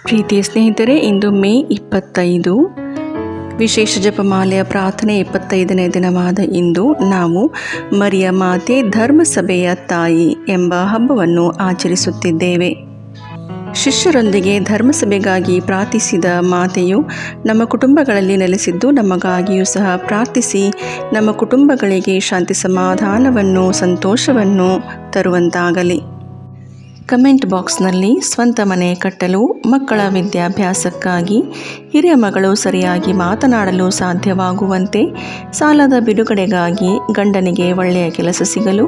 ಪ್ರೀತಿಯ ಸ್ನೇಹಿತರೆ, ಇಂದು ಮೇ 25 ವಿಶೇಷ ಜಪಮಾಲೆಯ ಪ್ರಾರ್ಥನೆ 25ನೇ ದಿನವಾದ ಇಂದು ನಾವು ಮರಿಯ ಮಾತೆ ಧರ್ಮಸಭೆಯ ತಾಯಿ ಎಂಬ ಹಬ್ಬವನ್ನು ಆಚರಿಸುತ್ತಿದ್ದೇವೆ. ಶಿಷ್ಯರೊಂದಿಗೆ ಧರ್ಮಸಭೆಗಾಗಿ ಪ್ರಾರ್ಥಿಸಿದ ಮಾತೆಯು ನಮ್ಮ ಕುಟುಂಬಗಳಲ್ಲಿ ನೆಲೆಸಿದ್ದು ನಮಗಾಗಿಯೂ ಸಹ ಪ್ರಾರ್ಥಿಸಿ ನಮ್ಮ ಕುಟುಂಬಗಳಿಗೆ ಶಾಂತಿ ಸಮಾಧಾನವನ್ನು ಸಂತೋಷವನ್ನು ತರುವಂತಾಗಲಿ. ಕಮೆಂಟ್ ಬಾಕ್ಸ್ನಲ್ಲಿ ಸ್ವಂತ ಮನೆ ಕಟ್ಟಲು, ಮಕ್ಕಳ ವಿದ್ಯಾಭ್ಯಾಸಕ್ಕಾಗಿ, ಹಿರಿಯ ಮಗಳು ಸರಿಯಾಗಿ ಮಾತನಾಡಲು ಸಾಧ್ಯವಾಗುವಂತೆ, ಸಾಲದ ಬಿಡುಗಡೆಗಾಗಿ, ಗಂಡನಿಗೆ ಒಳ್ಳೆಯ ಕೆಲಸ ಸಿಗಲು,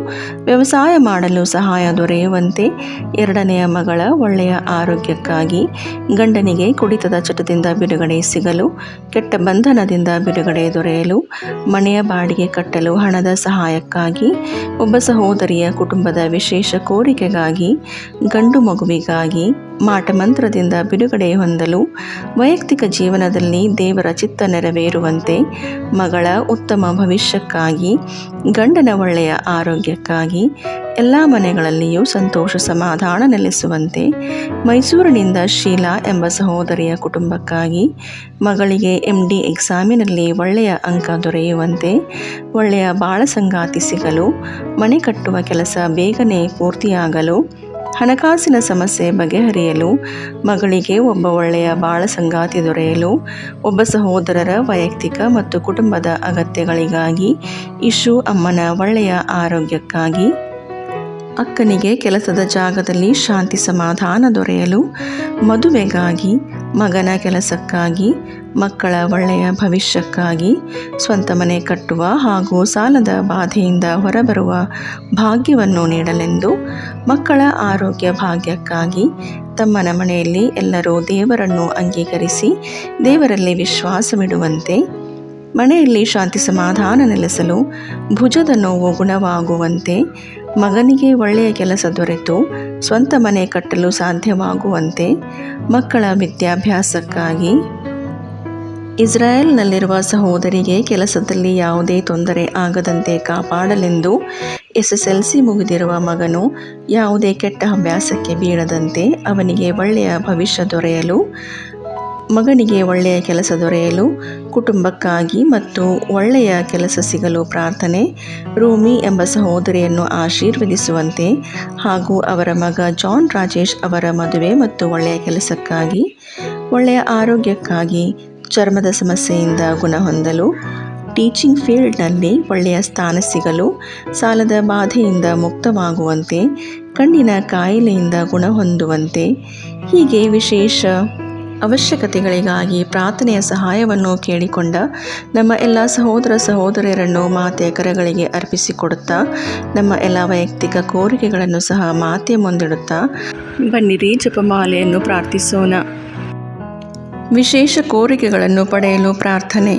ವ್ಯವಸಾಯ ಮಾಡಲು ಸಹಾಯ ದೊರೆಯುವಂತೆ, ಎರಡನೆಯ ಮಗಳ ಒಳ್ಳೆಯ ಆರೋಗ್ಯಕ್ಕಾಗಿ, ಗಂಡನಿಗೆ ಕುಡಿತದ ಚಟದಿಂದ ಬಿಡುಗಡೆ ಸಿಗಲು, ಕೆಟ್ಟ ಬಂಧನದಿಂದ ಬಿಡುಗಡೆ ದೊರೆಯಲು, ಮನೆಯ ಬಾಡಿಗೆ ಕಟ್ಟಲು ಹಣದ ಸಹಾಯಕ್ಕಾಗಿ, ಒಬ್ಬ ಸಹೋದರಿಯ ಕುಟುಂಬದ ವಿಶೇಷ ಕೋರಿಕೆಗಾಗಿ, ಗಂಡು ಮಗುವಿಗಾಗಿ, ಮಾಟಮಂತ್ರದಿಂದ ಬಿಡುಗಡೆ ಹೊಂದಲು, ವೈಯಕ್ತಿಕ ಜೀವನದಲ್ಲಿ ದೇವರ ಚಿತ್ತ ನೆರವೇರುವಂತೆ, ಮಗಳ ಉತ್ತಮ ಭವಿಷ್ಯಕ್ಕಾಗಿ, ಗಂಡನ ಒಳ್ಳೆಯ ಆರೋಗ್ಯಕ್ಕಾಗಿ, ಎಲ್ಲ ಮನೆಗಳಲ್ಲಿಯೂ ಸಂತೋಷ ಸಮಾಧಾನ ನೆಲೆಸುವಂತೆ, ಮೈಸೂರಿನಿಂದ ಶೀಲಾ ಎಂಬ ಸಹೋದರಿಯ ಕುಟುಂಬಕ್ಕಾಗಿ, ಮಗಳಿಗೆ MD ಎಕ್ಸಾಮಿನಲ್ಲಿ ಒಳ್ಳೆಯ ಅಂಕ ದೊರೆಯುವಂತೆ, ಒಳ್ಳೆಯ ಬಾಳ ಸಂಗಾತಿ ಸಿಗಲು, ಮನೆ ಕಟ್ಟುವ ಕೆಲಸ ಬೇಗನೆ ಪೂರ್ತಿಯಾಗಲು, ಹಣಕಾಸಿನ ಸಮಸ್ಯೆ ಬಗೆಹರಿಯಲು, ಮಗಳಿಗೆ ಒಬ್ಬ ಒಳ್ಳೆಯ ಬಾಳ ಸಂಗಾತಿ ದೊರೆಯಲು, ಒಬ್ಬ ಸಹೋದರರ ವೈಯಕ್ತಿಕ ಮತ್ತು ಕುಟುಂಬದ ಅಗತ್ಯಗಳಿಗಾಗಿ, ಇಶು ಅಮ್ಮನ ಒಳ್ಳೆಯ ಆರೋಗ್ಯಕ್ಕಾಗಿ, ಅಕ್ಕನಿಗೆ ಕೆಲಸದ ಜಾಗದಲ್ಲಿ ಶಾಂತಿ ಸಮಾಧಾನ ದೊರೆಯಲು, ಮದುವೆಗಾಗಿ, ಮಗನ ಕೆಲಸಕ್ಕಾಗಿ, ಮಕ್ಕಳ ಒಳ್ಳೆಯ ಭವಿಷ್ಯಕ್ಕಾಗಿ, ಸ್ವಂತ ಮನೆ ಕಟ್ಟುವ ಹಾಗೂ ಸಾಲದ ಬಾಧೆಯಿಂದ ಹೊರಬರುವ ಭಾಗ್ಯವನ್ನು ನೀಡಲೆಂದು, ಮಕ್ಕಳ ಆರೋಗ್ಯ ಭಾಗ್ಯಕ್ಕಾಗಿ, ತಮ್ಮನ ಮನೆಯಲ್ಲಿ ಎಲ್ಲರೂ ದೇವರನ್ನು ಅಂಗೀಕರಿಸಿ ದೇವರಲ್ಲಿ ವಿಶ್ವಾಸವಿಡುವಂತೆ, ಮನೆಯಲ್ಲಿ ಶಾಂತಿ ಸಮಾಧಾನ ನೆಲೆಸಲು, ಭುಜದ ನೋವು ಗುಣವಾಗುವಂತೆ, ಮಗನಿಗೆ ಒಳ್ಳೆಯ ಕೆಲಸ ದೊರೆತು ಸ್ವಂತ ಮನೆ ಕಟ್ಟಲು ಸಾಧ್ಯವಾಗುವಂತೆ, ಮಕ್ಕಳ ವಿದ್ಯಾಭ್ಯಾಸಕ್ಕಾಗಿ, ಇಸ್ರಾಯೇಲ್ನಲ್ಲಿರುವ ಸಹೋದರಿಗೆ ಕೆಲಸದಲ್ಲಿ ಯಾವುದೇ ತೊಂದರೆ ಆಗದಂತೆ ಕಾಪಾಡಲೆಂದು, SSLC ಮುಗಿದಿರುವ ಮಗನು ಯಾವುದೇ ಕೆಟ್ಟ ಅಭ್ಯಾಸಕ್ಕೆ ಬೀಳದಂತೆ ಅವನಿಗೆ ಒಳ್ಳೆಯ ಭವಿಷ್ಯ ದೊರೆಯಲು, ಮಗನಿಗೆ ಒಳ್ಳೆಯ ಕೆಲಸ ದೊರೆಯಲು, ಕುಟುಂಬಕ್ಕಾಗಿ ಮತ್ತು ಒಳ್ಳೆಯ ಕೆಲಸ ಸಿಗಲು ಪ್ರಾರ್ಥನೆ, ರೂಮಿ ಎಂಬ ಸಹೋದರಿಯನ್ನು ಆಶೀರ್ವದಿಸುವಂತೆ ಹಾಗೂ ಅವರ ಮಗ ಜಾನ್ ರಾಜೇಶ್ ಅವರ ಮದುವೆ ಮತ್ತು ಒಳ್ಳೆಯ ಕೆಲಸಕ್ಕಾಗಿ, ಒಳ್ಳೆಯ ಆರೋಗ್ಯಕ್ಕಾಗಿ, ಚರ್ಮದ ಸಮಸ್ಯೆಯಿಂದ ಗುಣ ಹೊಂದಲು, ಟೀಚಿಂಗ್ ಫೀಲ್ಡ್ನಲ್ಲಿ ಒಳ್ಳೆಯ ಸ್ಥಾನ ಸಿಗಲು, ಸಾಲದ ಬಾಧೆಯಿಂದ ಮುಕ್ತವಾಗುವಂತೆ, ಕಣ್ಣಿನ ಕಾಯಿಲೆಯಿಂದ ಗುಣ ಹೊಂದುವಂತೆ, ಹೀಗೆ ವಿಶೇಷ ಅವಶ್ಯಕತೆಗಳಿಗಾಗಿ ಪ್ರಾರ್ಥನೆಯ ಸಹಾಯವನ್ನು ಕೇಳಿಕೊಂಡ ನಮ್ಮ ಎಲ್ಲ ಸಹೋದರ ಸಹೋದರಿಯರನ್ನು ಮಾತೆಯ ಕರಗಳಿಗೆ ಅರ್ಪಿಸಿಕೊಡುತ್ತಾ, ನಮ್ಮ ಎಲ್ಲ ವೈಯಕ್ತಿಕ ಕೋರಿಕೆಗಳನ್ನು ಸಹ ಮಾತೆಯ ಮುಂದಿಡುತ್ತಾ ಬನ್ನಿರಿ ಜಪಮಾಲೆಯನ್ನು ಪ್ರಾರ್ಥಿಸೋಣ. ವಿಶೇಷ ಕೋರಿಕೆಗಳನ್ನು ಪಡೆಯಲು ಪ್ರಾರ್ಥನೆ.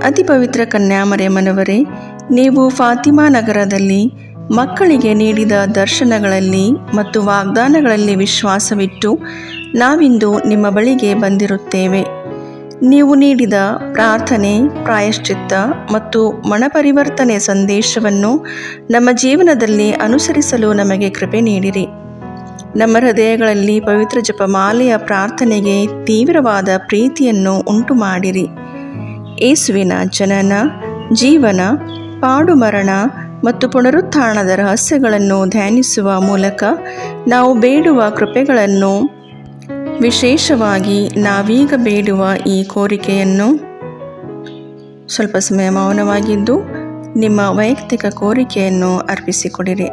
ಅತಿ ಪವಿತ್ರ ಕನ್ಯಾಮರಿಯಮ್ಮನವರೇ, ನೀವು ಫಾತಿಮಾ ನಗರದಲ್ಲಿ ಮಕ್ಕಳಿಗೆ ನೀಡಿದ ದರ್ಶನಗಳಲ್ಲಿ ಮತ್ತು ವಾಗ್ದಾನಗಳಲ್ಲಿ ವಿಶ್ವಾಸವಿಟ್ಟು ನಾವಿಂದು ನಿಮ್ಮ ಬಳಿಗೆ ಬಂದಿರುತ್ತೇವೆ. ನೀವು ನೀಡಿದ ಪ್ರಾರ್ಥನೆ, ಪ್ರಾಯಶ್ಚಿತ್ತ ಮತ್ತು ಮನಪರಿವರ್ತನೆ ಸಂದೇಶವನ್ನು ನಮ್ಮ ಜೀವನದಲ್ಲಿ ಅನುಸರಿಸಲು ನಮಗೆ ಕೃಪೆ ನೀಡಿರಿ. ನಮ್ಮ ಹೃದಯಗಳಲ್ಲಿ ಪವಿತ್ರ ಜಪಮಾಲೆಯ ಪ್ರಾರ್ಥನೆಗೆ ತೀವ್ರವಾದ ಪ್ರೀತಿಯನ್ನು ಉಂಟು ಮಾಡಿರಿ. ಯೇಸುವಿನ ಜನನ, ಜೀವನ, ಪಾಡು ಮರಣ ಮತ್ತು ಪುನರುತ್ಥಾನದ ರಹಸ್ಯಗಳನ್ನು ಧ್ಯಾನಿಸುವ ಮೂಲಕ ನಾವು ಬೇಡುವ ಕೃಪೆಗಳನ್ನು, ವಿಶೇಷವಾಗಿ ನಾವೀಗ ಬೇಡುವ ಈ ಕೋರಿಕೆಯನ್ನು, ಸ್ವಲ್ಪ ಸಮಯ ಮೌನವಾಗಿದ್ದು ನಿಮ್ಮ ವೈಯಕ್ತಿಕ ಕೋರಿಕೆಯನ್ನು ಅರ್ಪಿಸಿಕೊಡಿರಿ.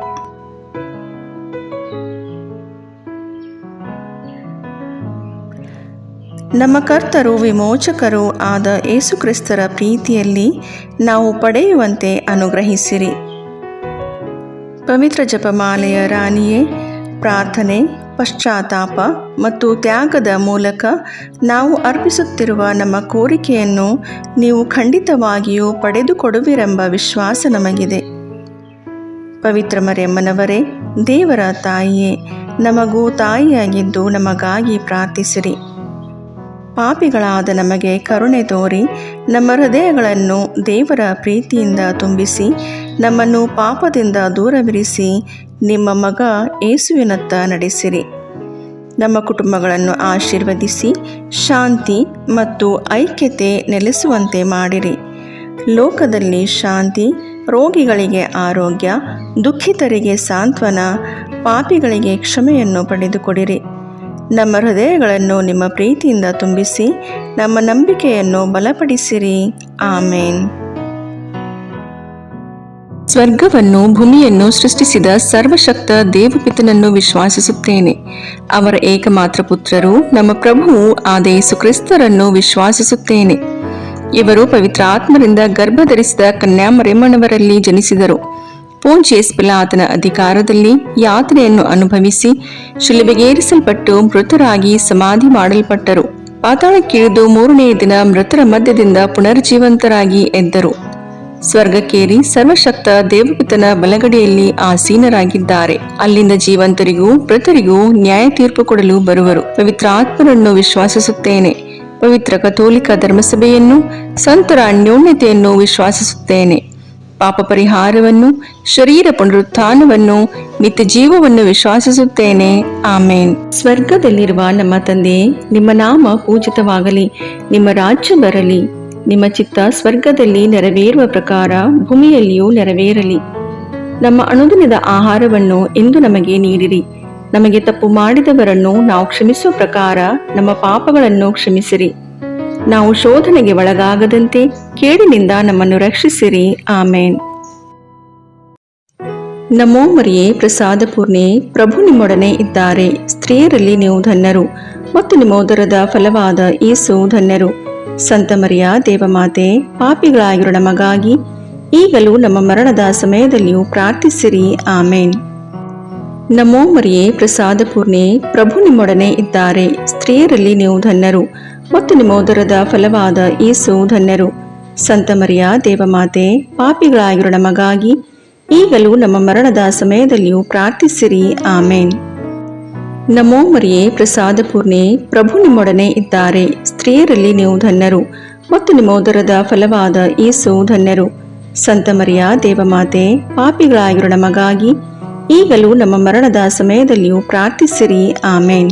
ನಮ್ಮ ಕರ್ತರು ವಿಮೋಚಕರೂ ಆದ ಯೇಸುಕ್ರಿಸ್ತರ ಪ್ರೀತಿಯಲ್ಲಿ ನಾವು ಪಡೆಯುವಂತೆ ಅನುಗ್ರಹಿಸಿರಿ. ಪವಿತ್ರ ಜಪಮಾಲೆಯ ರಾಣಿಯೇ, ಪ್ರಾರ್ಥನೆ, ಪಶ್ಚಾತ್ತಾಪ ಮತ್ತು ತ್ಯಾಗದ ಮೂಲಕ ನಾವು ಅರ್ಪಿಸುತ್ತಿರುವ ನಮ್ಮ ಕೋರಿಕೆಯನ್ನು ನೀವು ಖಂಡಿತವಾಗಿಯೂ ಪಡೆದುಕೊಡುವಿರೆಂಬ ವಿಶ್ವಾಸ ನಮಗಿದೆ. ಪವಿತ್ರ ಮರಿಯಮ್ಮನವರೇ, ದೇವರ ತಾಯಿಯೇ, ನಮಗೂ ತಾಯಿಯಾಗಿದ್ದು ನಮಗಾಗಿ ಪ್ರಾರ್ಥಿಸಿರಿ. ಪಾಪಿಗಳಾದ ನಮಗೆ ಕರುಣೆ ತೋರಿ ನಮ್ಮ ಹೃದಯಗಳನ್ನು ದೇವರ ಪ್ರೀತಿಯಿಂದ ತುಂಬಿಸಿ ನಮ್ಮನ್ನು ಪಾಪದಿಂದ ದೂರವಿರಿಸಿ ನಿಮ್ಮ ಮಗ ಯೇಸುವಿನತ್ತ ನಡೆಸಿರಿ. ನಮ್ಮ ಕುಟುಂಬಗಳನ್ನು ಆಶೀರ್ವದಿಸಿ ಶಾಂತಿ ಮತ್ತು ಐಕ್ಯತೆ ನೆಲೆಸುವಂತೆ ಮಾಡಿರಿ. ಲೋಕದಲ್ಲಿ ಶಾಂತಿ, ರೋಗಿಗಳಿಗೆ ಆರೋಗ್ಯ, ದುಃಖಿತರಿಗೆ ಸಾಂತ್ವನ, ಪಾಪಿಗಳಿಗೆ ಕ್ಷಮೆಯನ್ನು ಪಡೆದುಕೊಡಿರಿ. ನಮ್ಮ ಹೃದಯಗಳನ್ನು ನಿಮ್ಮ ಪ್ರೀತಿಯಿಂದ ತುಂಬಿಸಿ ನಮ್ಮ ನಂಬಿಕೆಯನ್ನು ಬಲಪಡಿಸಿರಿ. ಆಮೇನ್. ಸ್ವರ್ಗವನ್ನು ಭೂಮಿಯನ್ನು ಸೃಷ್ಟಿಸಿದ ಸರ್ವಶಕ್ತ ದೇವಪಿತನನ್ನು ವಿಶ್ವಾಸಿಸುತ್ತೇನೆ. ಅವರ ಏಕಮಾತ್ರ ಪುತ್ರರು ನಮ್ಮ ಪ್ರಭುವು ಆದ ಯೇಸು ಕ್ರಿಸ್ತರನ್ನು ವಿಶ್ವಾಸಿಸುತ್ತೇನೆ. ಇವರು ಪವಿತ್ರಾತ್ಮರಿಂದ ಗರ್ಭಧರಿಸಿದ ಕನ್ಯಾಮರಿಯಮ್ಮನವರಲ್ಲಿ ಜನಿಸಿದರು. ಪೋಂಚಿಯಸ್ ಪಿಲಾತನ ಅಧಿಕಾರದಲ್ಲಿ ಯಾತನೆಯನ್ನು ಅನುಭವಿಸಿ ಶಿಲುಬೆಗೇರಿಸಲ್ಪಟ್ಟು ಮೃತರಾಗಿ ಸಮಾಧಿ ಮಾಡಲ್ಪಟ್ಟರು. ಪಾತಾಳಕ್ಕಿಳಿದು 3ನೆಯ ದಿನ ಮೃತರ ಮಧ್ಯದಿಂದ ಪುನರ್ಜೀವಂತರಾಗಿ ಎದ್ದರು. ಸ್ವರ್ಗಕ್ಕೇರಿ ಸರ್ವಶಕ್ತ ದೇವಪಿತನ ಬಲಗಡೆಯಲ್ಲಿ ಆಸೀನರಾಗಿದ್ದಾರೆ. ಅಲ್ಲಿಂದ ಜೀವಂತರಿಗೂ ಮೃತರಿಗೂ ನ್ಯಾಯ ತೀರ್ಪು ಕೊಡಲು ಬರುವರು. ಪವಿತ್ರಾತ್ಮರನ್ನು ವಿಶ್ವಾಸಿಸುತ್ತೇನೆ. ಪವಿತ್ರ ಕಥೋಲಿಕ ಧರ್ಮಸಭೆಯನ್ನು, ಸಂತರ ಅನ್ಯೋನ್ಯತೆಯನ್ನು ವಿಶ್ವಾಸಿಸುತ್ತೇನೆ. ಪಾಪ ಪರಿಹಾರವನ್ನು, ಶರೀರ ಪುನರುತ್ಥಾನವನ್ನು, ನಿತ್ಯ ಜೀವವನ್ನು ವಿಶ್ವಾಸಿಸುತ್ತೇನೆ. ಆಮೇನ್. ಸ್ವರ್ಗದಲ್ಲಿರುವ ನಮ್ಮ ತಂದೆ, ನಿಮ್ಮ ನಾಮ ಪೂಜಿತವಾಗಲಿ. ನಿಮ್ಮ ರಾಜ್ಯ ಬರಲಿ. ನಿಮ್ಮ ಚಿತ್ತ ಸ್ವರ್ಗದಲ್ಲಿ ನೆರವೇರುವ ಪ್ರಕಾರ ಭೂಮಿಯಲ್ಲಿಯೂ ನೆರವೇರಲಿ. ನಮ್ಮ ಅನುದಿನದ ಆಹಾರವನ್ನು ಇಂದು ನಮಗೆ ನೀಡಿರಿ. ನಮಗೆ ತಪ್ಪು ಮಾಡಿದವರನ್ನು ನಾವು ಕ್ಷಮಿಸುವ ಪ್ರಕಾರ ನಮ್ಮ ಪಾಪಗಳನ್ನು ಕ್ಷಮಿಸಿರಿ. ನಾವು ಶೋಧನೆಗೆ ಒಳಗಾಗದಂತೆ ಕೇಡಿನಿಂದ ನಮ್ಮನ್ನು ರಕ್ಷಿಸಿರಿ. ಆಮೇನ್. ನಮೋ ಮರಿಯೇ, ಪ್ರಸಾದ ಪೂರ್ಣೆ, ಪ್ರಭು ನಿಮ್ಮೊಡನೆ ಇದ್ದಾರೆ. ಸ್ತ್ರೀಯರಲ್ಲಿ ನೀವು ಧನ್ಯರು ಮತ್ತು ನಿಮ್ಮ ಉದರದ ಫಲವಾದ ಯೇಸು ಧನ್ಯರು. ಸಂತ ಮರಿಯ ದೇವಮಾತೆ, ಪಾಪಿಗಳಾಗಿರೋ ನಮಗಾಗಿ ಈಗಲೂ ನಮ್ಮ ಮರಣದ ಸಮಯದಲ್ಲಿಯೂ ಪ್ರಾರ್ಥಿಸಿರಿ. ಆಮೇನ್. ನಮೋ ಮರಿಯೇ, ಪ್ರಸಾದ ಪೂರ್ಣೆ, ಪ್ರಭು ನಿಮ್ಮೊಡನೆ ಇದ್ದಾರೆ. ಸ್ತ್ರೀಯರಲ್ಲಿ ನೀವು ಧನ್ಯರು ಮತ್ತು ನಿಮ್ಮ ಉದರದ ಫಲವಾದ ಯೇಸು ಧನ್ಯರು. ಸಂತ ಮರಿಯ ದೇವಮಾತೆ, ಪಾಪಿಗಳಾಗಿರೋ ನಮಗಾಗಿ ಈಗಲೂ ನಮ್ಮ ಮರಣದ ಸಮಯದಲ್ಲಿಯೂ ಪ್ರಾರ್ಥಿಸಿರಿ. ಆಮೇನ್. ನಮೋ ಮರಿಯೇ, ಪ್ರಸಾದ ಪೂರ್ಣೆ, ಪ್ರಭು ನಿಮ್ಮೊಡನೆ ಇದ್ದಾರೆ. ಸ್ತ್ರೀಯರಲ್ಲಿ ನೀವು ಧನ್ಯರು ಮತ್ತು ನಿಮ್ಮ ಉದರದ ಫಲವಾದ ಯೇಸು ಧನ್ಯರು. ಸಂತ ಮರಿಯ ದೇವಮಾತೆ, ಪಾಪಿಗಳಾಗಿರೋ ನಮಗಾಗಿ ಈಗಲೂ ನಮ್ಮ ಮರಣದ ಸಮಯದಲ್ಲಿಯೂ ಪ್ರಾರ್ಥಿಸಿರಿ. ಆಮೇನ್.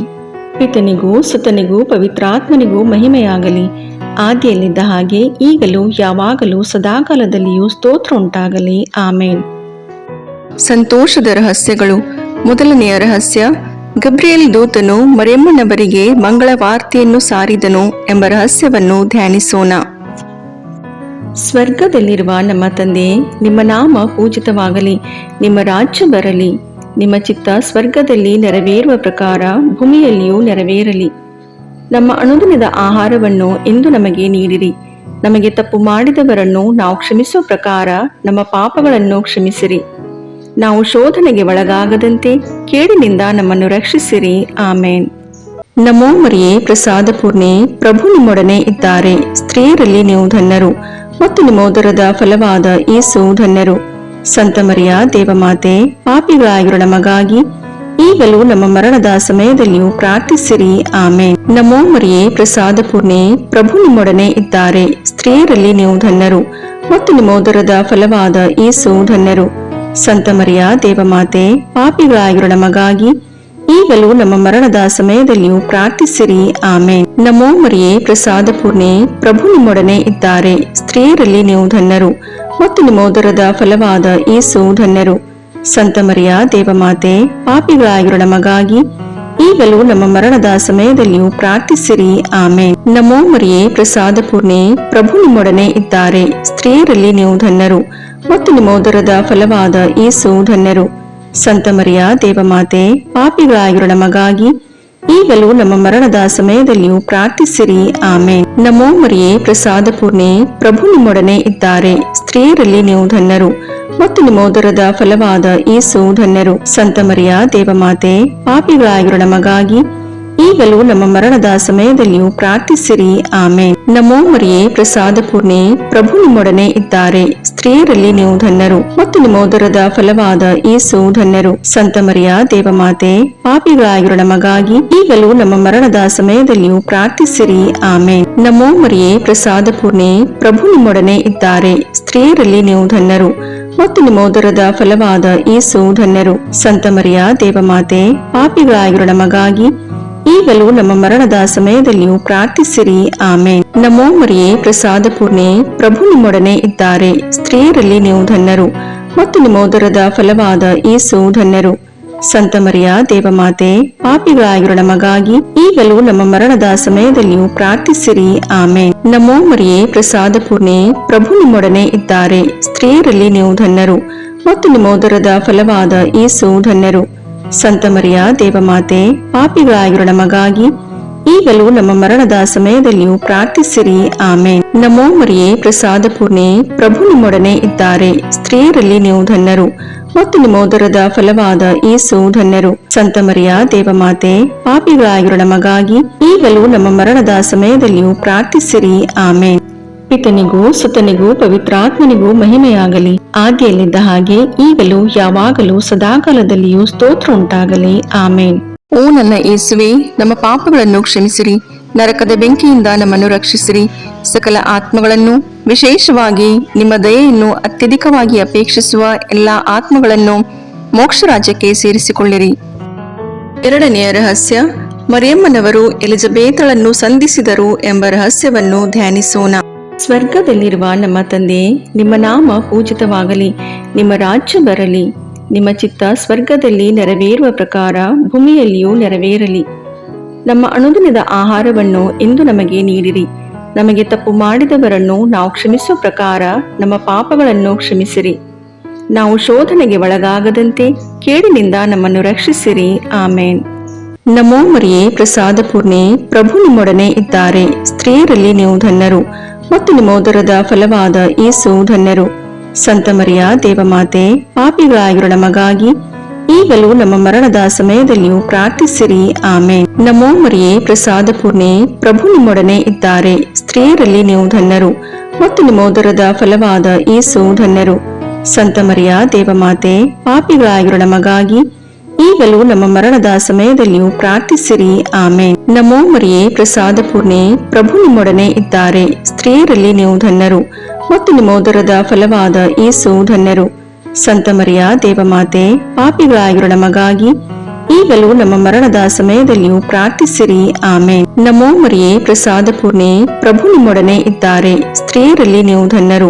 ಪಿತನಿಗೂ ಸುತನಿಗೂ ಪವಿತ್ರಾತ್ಮನಿಗೂ ಮಹಿಮೆಯಾಗಲಿ. ಆದಿಯಲ್ಲಿದ್ದ ಹಾಗೆ ಈಗಲೂ ಯಾವಾಗಲೂ ಸದಾಕಾಲದಲ್ಲಿಯೂ ಸ್ತೋತ್ರ ಉಂಟಾಗಲಿ. ಆಮೇನ್. ಸಂತೋಷದ ರಹಸ್ಯಗಳು. ಮೊದಲನೆಯ ರಹಸ್ಯ, ಗಬ್ರಿಯೇಲ್ ದೂತನು ಮರಿಯಮ್ಮನವರಿಗೆ ಮಂಗಳ ವಾರ್ತೆಯನ್ನು ಸಾರಿದನು ಎಂಬ ರಹಸ್ಯವನ್ನು ಧ್ಯಾನಿಸೋಣ. ಸ್ವರ್ಗದಲ್ಲಿರುವ ನಮ್ಮ ತಂದೆ, ನಿಮ್ಮ ನಾಮ ಪೂಜಿತವಾಗಲಿ. ನಿಮ್ಮ ರಾಜ್ಯ ಬರಲಿ. ನಿಮ್ಮ ಚಿತ್ತ ಸ್ವರ್ಗದಲ್ಲಿ ನೆರವೇರುವ ಪ್ರಕಾರ ಭೂಮಿಯಲ್ಲಿಯೂ ನೆರವೇರಲಿ. ನಮ್ಮ ಅನುದಿನದ ಆಹಾರವನ್ನು ಇಂದು ನಮಗೆ ನೀಡಿರಿ. ನಮಗೆ ತಪ್ಪು ಮಾಡಿದವರನ್ನು ನಾವು ಕ್ಷಮಿಸುವ ಪ್ರಕಾರ ನಮ್ಮ ಪಾಪಗಳನ್ನು ಕ್ಷಮಿಸಿರಿ. ನಾವು ಶೋಧನೆಗೆ ಒಳಗಾಗದಂತೆ ಕೇಡಿನಿಂದ ನಮ್ಮನ್ನು ರಕ್ಷಿಸಿರಿ. ಆಮೇನ್. ನಮೋ ಮರಿಯೇ, ಪ್ರಸಾದ ಪೂರ್ಣೆ, ಪ್ರಭು ನಿಮ್ಮೊಡನೆ ಇದ್ದಾರೆ. ಸ್ತ್ರೀಯರಲ್ಲಿ ನೀವು ಧನ್ಯರು ಮತ್ತು ನಿಮ್ಮ ಉದರದ ಫಲವಾದ ಯೇಸು ಧನ್ಯರು. ಸಂತ ಮರಿಯ ದೇವಮಾತೆ, ಪಾಪಿಗಳಾಗಿರೋ ನಮಗಾಗಿ ಈಗಲೂ ನಮ್ಮ ಮರಣದ ಸಮಯದಲ್ಲಿಯೂ ಪ್ರಾರ್ಥಿಸಿರಿ. ಆಮೇನ್. ನಮೋ ಮರಿಯೇ, ಪ್ರಸಾದ ಪೂರ್ಣೆ, ಪ್ರಭು ನಿಮ್ಮೊಡನೆ ಇದ್ದಾರೆ. ಸ್ತ್ರೀಯರಲ್ಲಿ ನೀವು ಧನ್ಯರು ಮತ್ತು ನಿಮ್ಮ ಉದರದ ಫಲವಾದ ಯೇಸು ಧನ್ಯರು. ಸಂತ ಮರಿಯ ದೇವಮಾತೆ, ಪಾಪಿಗಳಾಗಿರೋ ನಮಗಾಗಿ ಈಗಲೂ ನಮ್ಮ ಮರಣದ ಸಮಯದಲ್ಲಿಯೂ ಪ್ರಾರ್ಥಿಸಿರಿ. ಆಮೇನ್. ನಮೋ ಮರಿಯೇ, ಪ್ರಸಾದ ಪೂರ್ಣೆ, ಪ್ರಭು ನಿಮ್ಮೊಡನೆ ಇದ್ದಾರೆ. ಸ್ತ್ರೀಯರಲ್ಲಿ ನೀವು ಧನ್ಯರು ಮತ್ತು ನಿಮ್ಮ ಉದರದ ಫಲವಾದ ಯೇಸು ಧನ್ಯರು. ಸಂತ ಮರಿಯ ದೇವಮಾತೆ, ಪಾಪಿಗಳಾಗಿರೋ ನಮಗಾಗಿ ಈಗಲೂ ನಮ್ಮ ಮರಣದ ಸಮಯದಲ್ಲಿಯೂ ಪ್ರಾರ್ಥಿಸಿರಿ. ಆಮೇನ್. ನಮೋ ಮರಿಯೇ, ಪ್ರಸಾದ ಪೂರ್ಣೆ, ಪ್ರಭು ನಿಮ್ಮೊಡನೆ ಇದ್ದಾರೆ. ಸ್ತ್ರೀಯರಲ್ಲಿ ನೀವು ಧನ್ಯರು ಮತ್ತು ನಿಮ್ಮ ಉದರದ ಫಲವಾದ ಯೇಸು ಧನ್ಯರು. ಸಂತ ಮರಿಯ ದೇವಮಾತೆ, ಪಾಪಿಗಳಾಗಿರೋ ನಮಗಾಗಿ ಈಗಲೂ ನಮ್ಮ ಮರಣದ ಸಮಯದಲ್ಲಿಯೂ ಪ್ರಾರ್ಥಿಸಿರಿ. ಆಮೇನ್. ನಮೋ ಮರಿಯೇ, ಪ್ರಸಾದ ಪೂರ್ಣೆ, ಪ್ರಭು ನಿಮ್ಮೊಡನೆ ಇದ್ದಾರೆ. ಸ್ತ್ರೀಯರಲ್ಲಿ ನೀವು ಧನ್ಯರು ಮತ್ತು ನಿಮ್ಮ ಉದರದ ಫಲವಾದ ಯೇಸು ಧನ್ಯರು. ಸಂತ ಮರಿಯ ದೇವಮಾತೆ, ಪಾಪಿಗಳಾಗಿರೋ ನಮಗಾಗಿ ಈಗಲೂ ನಮ್ಮ ಮರಣದ ಸಮಯದಲ್ಲಿಯೂ ಪ್ರಾರ್ಥಿಸಿರಿ. ಆಮೇನ್. ನಮೋ ಮರಿಯೇ, ಪ್ರಸಾದ ಪೂರ್ಣೆ, ಪ್ರಭು ನಿಮ್ಮೊಡನೆ ಇದ್ದಾರೆ. ಸ್ತ್ರೀಯರಲ್ಲಿ ನೀವು ಧನ್ಯರು ಮತ್ತು ನಿಮ್ಮ ಉದರದ ಫಲವಾದ ಯೇಸು ಧನ್ಯರು. ಸಂತ ಮರಿಯ ದೇವಮಾತೆ, ಪಾಪಿಗಳಾಗಿರೋ ನಮಗಾಗಿ ಈಗಲೂ ನಮ್ಮ ಮರಣದ ಸಮಯದಲ್ಲಿಯೂ ಪ್ರಾರ್ಥಿಸಿರಿ. ಆಮೇನ್. ನಮೋ ಮರಿಯೇ, ಪ್ರಸಾದ ಪೂರ್ಣೆ, ಪ್ರಭು ನಿಮ್ಮೊಡನೆ ಇದ್ದಾರೆ. ಸ್ತ್ರೀಯರಲ್ಲಿ ನೀವು ಧನ್ಯರು ಮತ್ತು ನಿಮ್ಮ ಉದರದ ಫಲವಾದ ಯೇಸು ಧನ್ಯರು. ಸಂತ ಮರಿಯ ದೇವಮಾತೆ, ಪಾಪಿಗಳಾಗಿರೋ ನಮಗಾಗಿ ಈಗಲೂ ನಮ್ಮ ಮರಣದ ಸಮಯದಲ್ಲಿಯೂ ಪ್ರಾರ್ಥಿಸಿರಿ. ಆಮೇನ್. ನಮೋ ಮರಿಯೇ, ಪ್ರಸಾದ ಪೂರ್ಣೆ, ಪ್ರಭು ನಿಮ್ಮೊಡನೆ ಇದ್ದಾರೆ. ಸ್ತ್ರೀಯರಲ್ಲಿ ನೀವು ಧನ್ಯರು ಮತ್ತು ನಿಮ್ಮ ಉದರದ ಫಲವಾದ ಯೇಸು ಧನ್ಯರು. ಸಂತ ಮರಿಯ ದೇವಮಾತೆ, ಪಾಪಿಗಳಾಗಿರೋ ನಮಗಾಗಿ ಈಗಲೂ ನಮ್ಮ ಮರಣದ ಸಮಯದಲ್ಲಿಯೂ ಪ್ರಾರ್ಥಿಸಿರಿ. ಆಮೇನ್. ನಮೋ ಮರಿಯೇ, ಪ್ರಸಾದ ಪೂರ್ಣೆ, ಪ್ರಭು ನಿಮ್ಮೊಡನೆ ಇದ್ದಾರೆ. ಸ್ತ್ರೀಯರಲ್ಲಿ ನೀವು ಧನ್ಯರು ಮತ್ತು ನಿಮ್ಮ ಉದರದ ಫಲವಾದ ಯೇಸು ಧನ್ಯರು. ಸಂತ ಮರಿಯ ದೇವಮಾತೆ, ಪಾಪಿಗಳಾಗಿರೋ ನಮಗಾಗಿ ಈಗಲೂ ನಮ್ಮ ಮರಣದ ಸಮಯದಲ್ಲಿಯೂ ಪ್ರಾರ್ಥಿಸಿರಿ. ಆಮೇನ್. ನಮೋ ಮರಿಯೇ, ಪ್ರಸಾದ ಪೂರ್ಣೆ, ಪ್ರಭು ನಿಮ್ಮೊಡನೆ ಇದ್ದಾರೆ. ಸ್ತ್ರೀಯರಲ್ಲಿ ನೀವು ಧನ್ಯರು ಮತ್ತು ನಿಮ್ಮ ಉದರದ ಫಲವಾದ ಯೇಸು ಧನ್ಯರು. ಸಂತ ಮರಿಯ ದೇವಮಾತೆ, ಪಾಪಿಗಳಾಗಿರೋ ನಮಗಾಗಿ ಈಗಲೂ ನಮ್ಮ ಮರಣದ ಸಮಯದಲ್ಲಿಯೂ ಪ್ರಾರ್ಥಿಸಿರಿ. ಆಮೇನ್. ಪಿತನಿಗೂ ಸುತನಿಗೂ ಪವಿತ್ರಾತ್ಮನಿಗೂ ಮಹಿಮೆಯಾಗಲಿ, ಆದಿಯಲ್ಲಿದ್ದ ಹಾಗೆ ಈಗಲೂ ಯಾವಾಗಲೂ ಸದಾಕಾಲದಲ್ಲಿಯೂ ಸ್ತೋತ್ರ ಉಂಟಾಗಲಿ. ಆಮೇನ್. ಓ ನನ್ನ ಯೇಸುವೆ, ನಮ್ಮ ಪಾಪಗಳನ್ನು ಕ್ಷಮಿಸಿರಿ, ನರಕದ ಬೆಂಕಿಯಿಂದ ನಮ್ಮನ್ನು ರಕ್ಷಿಸಿರಿ, ಸಕಲ ಆತ್ಮಗಳನ್ನು, ವಿಶೇಷವಾಗಿ ನಿಮ್ಮ ದಯೆಯನ್ನು ಅತ್ಯಧಿಕವಾಗಿ ಅಪೇಕ್ಷಿಸುವ ಎಲ್ಲಾ ಆತ್ಮಗಳನ್ನು ಮೋಕ್ಷ ರಾಜ್ಯಕ್ಕೆ ಸೇರಿಸಿಕೊಳ್ಳಿರಿ. ಎರಡನೆಯ ರಹಸ್ಯ, ಮರಿಯಮ್ಮನವರು ಎಲಿಜಬೇತಳನ್ನು ಸಂಧಿಸಿದರು ಎಂಬ ರಹಸ್ಯವನ್ನು ಧ್ಯಾನಿಸೋಣ. ಸ್ವರ್ಗದಲ್ಲಿರುವ ನಮ್ಮ ತಂದೆ, ನಿಮ್ಮ ನಾಮ ಪೂಜಿತವಾಗಲಿ, ನಿಮ್ಮ ರಾಜ್ಯ ಬರಲಿ, ನಿಮ್ಮ ಚಿತ್ತ ಸ್ವರ್ಗದಲ್ಲಿ ನೆರವೇರುವ ಪ್ರಕಾರ ಭೂಮಿಯಲ್ಲಿಯೂ ನೆರವೇರಲಿ. ನಮ್ಮ ಅನುದಿನದ ಆಹಾರವನ್ನು ಇಂದು ನಮಗೆ ನೀಡಿರಿ. ನಮಗೆ ತಪ್ಪು ಮಾಡಿದವರನ್ನು ನಾವು ಕ್ಷಮಿಸುವ ಪ್ರಕಾರ ನಮ್ಮ ಪಾಪಗಳನ್ನು ಕ್ಷಮಿಸಿರಿ. ನಾವು ಶೋಧನೆಗೆ ಒಳಗಾಗದಂತೆ ಕೇಡಿನಿಂದ ನಮ್ಮನ್ನು ರಕ್ಷಿಸಿರಿ. ಆಮೇನ್. ನಮೋ ಮರಿಯೇ, ಪ್ರಸಾದ ಪೂರ್ಣೆ, ಪ್ರಭು ನಿಮ್ಮೊಡನೆ ಇದ್ದಾರೆ. ಸ್ತ್ರೀಯರಲ್ಲಿ ನೀವು ಧನ್ಯರು ಮತ್ತು ನಿಮ್ಮ ಉದರದ ಫಲವಾದ ಯೇಸು ಧನ್ಯರು. ಸಂತ ಮರಿಯ ದೇವಮಾತೆ, ಪಾಪಿಗಳಾಗಿರೋ ನಮಗಾಗಿ ಈಗಲೂ ನಮ್ಮ ಮರಣದ ಸಮಯದಲ್ಲಿಯೂ ಪ್ರಾರ್ಥಿಸಿರಿ. ಆಮೇನ್. ನಮೋ ಮರಿಯೇ, ಪ್ರಸಾದ ಪೂರ್ಣೆ, ಪ್ರಭು ನಿಮ್ಮೊಡನೆ ಇದ್ದಾರೆ. ಸ್ತ್ರೀಯರಲ್ಲಿ ನೀವು ಧನ್ಯರು ಮತ್ತು ನಿಮ್ಮ ಉದರದ ಫಲವಾದ ಯೇಸು ಧನ್ಯರು. ಸಂತ ಮರಿಯ ದೇವಮಾತೆ, ಪಾಪಿಗಳಾಗಿರೋ ನಮಗಾಗಿ ಈಗಲೂ ನಮ್ಮ ಮರಣದ ಸಮಯದಲ್ಲಿಯೂ ಪ್ರಾರ್ಥಿಸಿರಿ. ಆಮೇನ್. ನಮೋ ಮರಿಯೇ, ಪ್ರಸಾದ ಪೂರ್ಣೆ, ಪ್ರಭು ನಿಮ್ಮೊಡನೆ ಇದ್ದಾರೆ. ಸ್ತ್ರೀಯರಲ್ಲಿ ನೀವು ಧನ್ಯರು ಮತ್ತು ನಿಮ್ಮ ಉದರದ ಫಲವಾದ ಯೇಸು ಧನ್ಯರು. ಸಂತ ಮರಿಯ ದೇವಮಾತೆ, ಪಾಪಿಗಳಾಗಿರೋ ನಮಗಾಗಿ ಈಗಲೂ ನಮ್ಮ ಮರಣದ ಸಮಯದಲ್ಲಿಯೂ ಪ್ರಾರ್ಥಿಸಿರಿ. ಆಮೇನ್. ನಮೋ ಮರಿಯೇ, ಪ್ರಸಾದ ಪೂರ್ಣೆ, ಪ್ರಭು ನಿಮ್ಮೊಡನೆ ಇದ್ದಾರೆ. ಸ್ತ್ರೀಯರಲ್ಲಿ ನೀವು ಧನ್ಯರು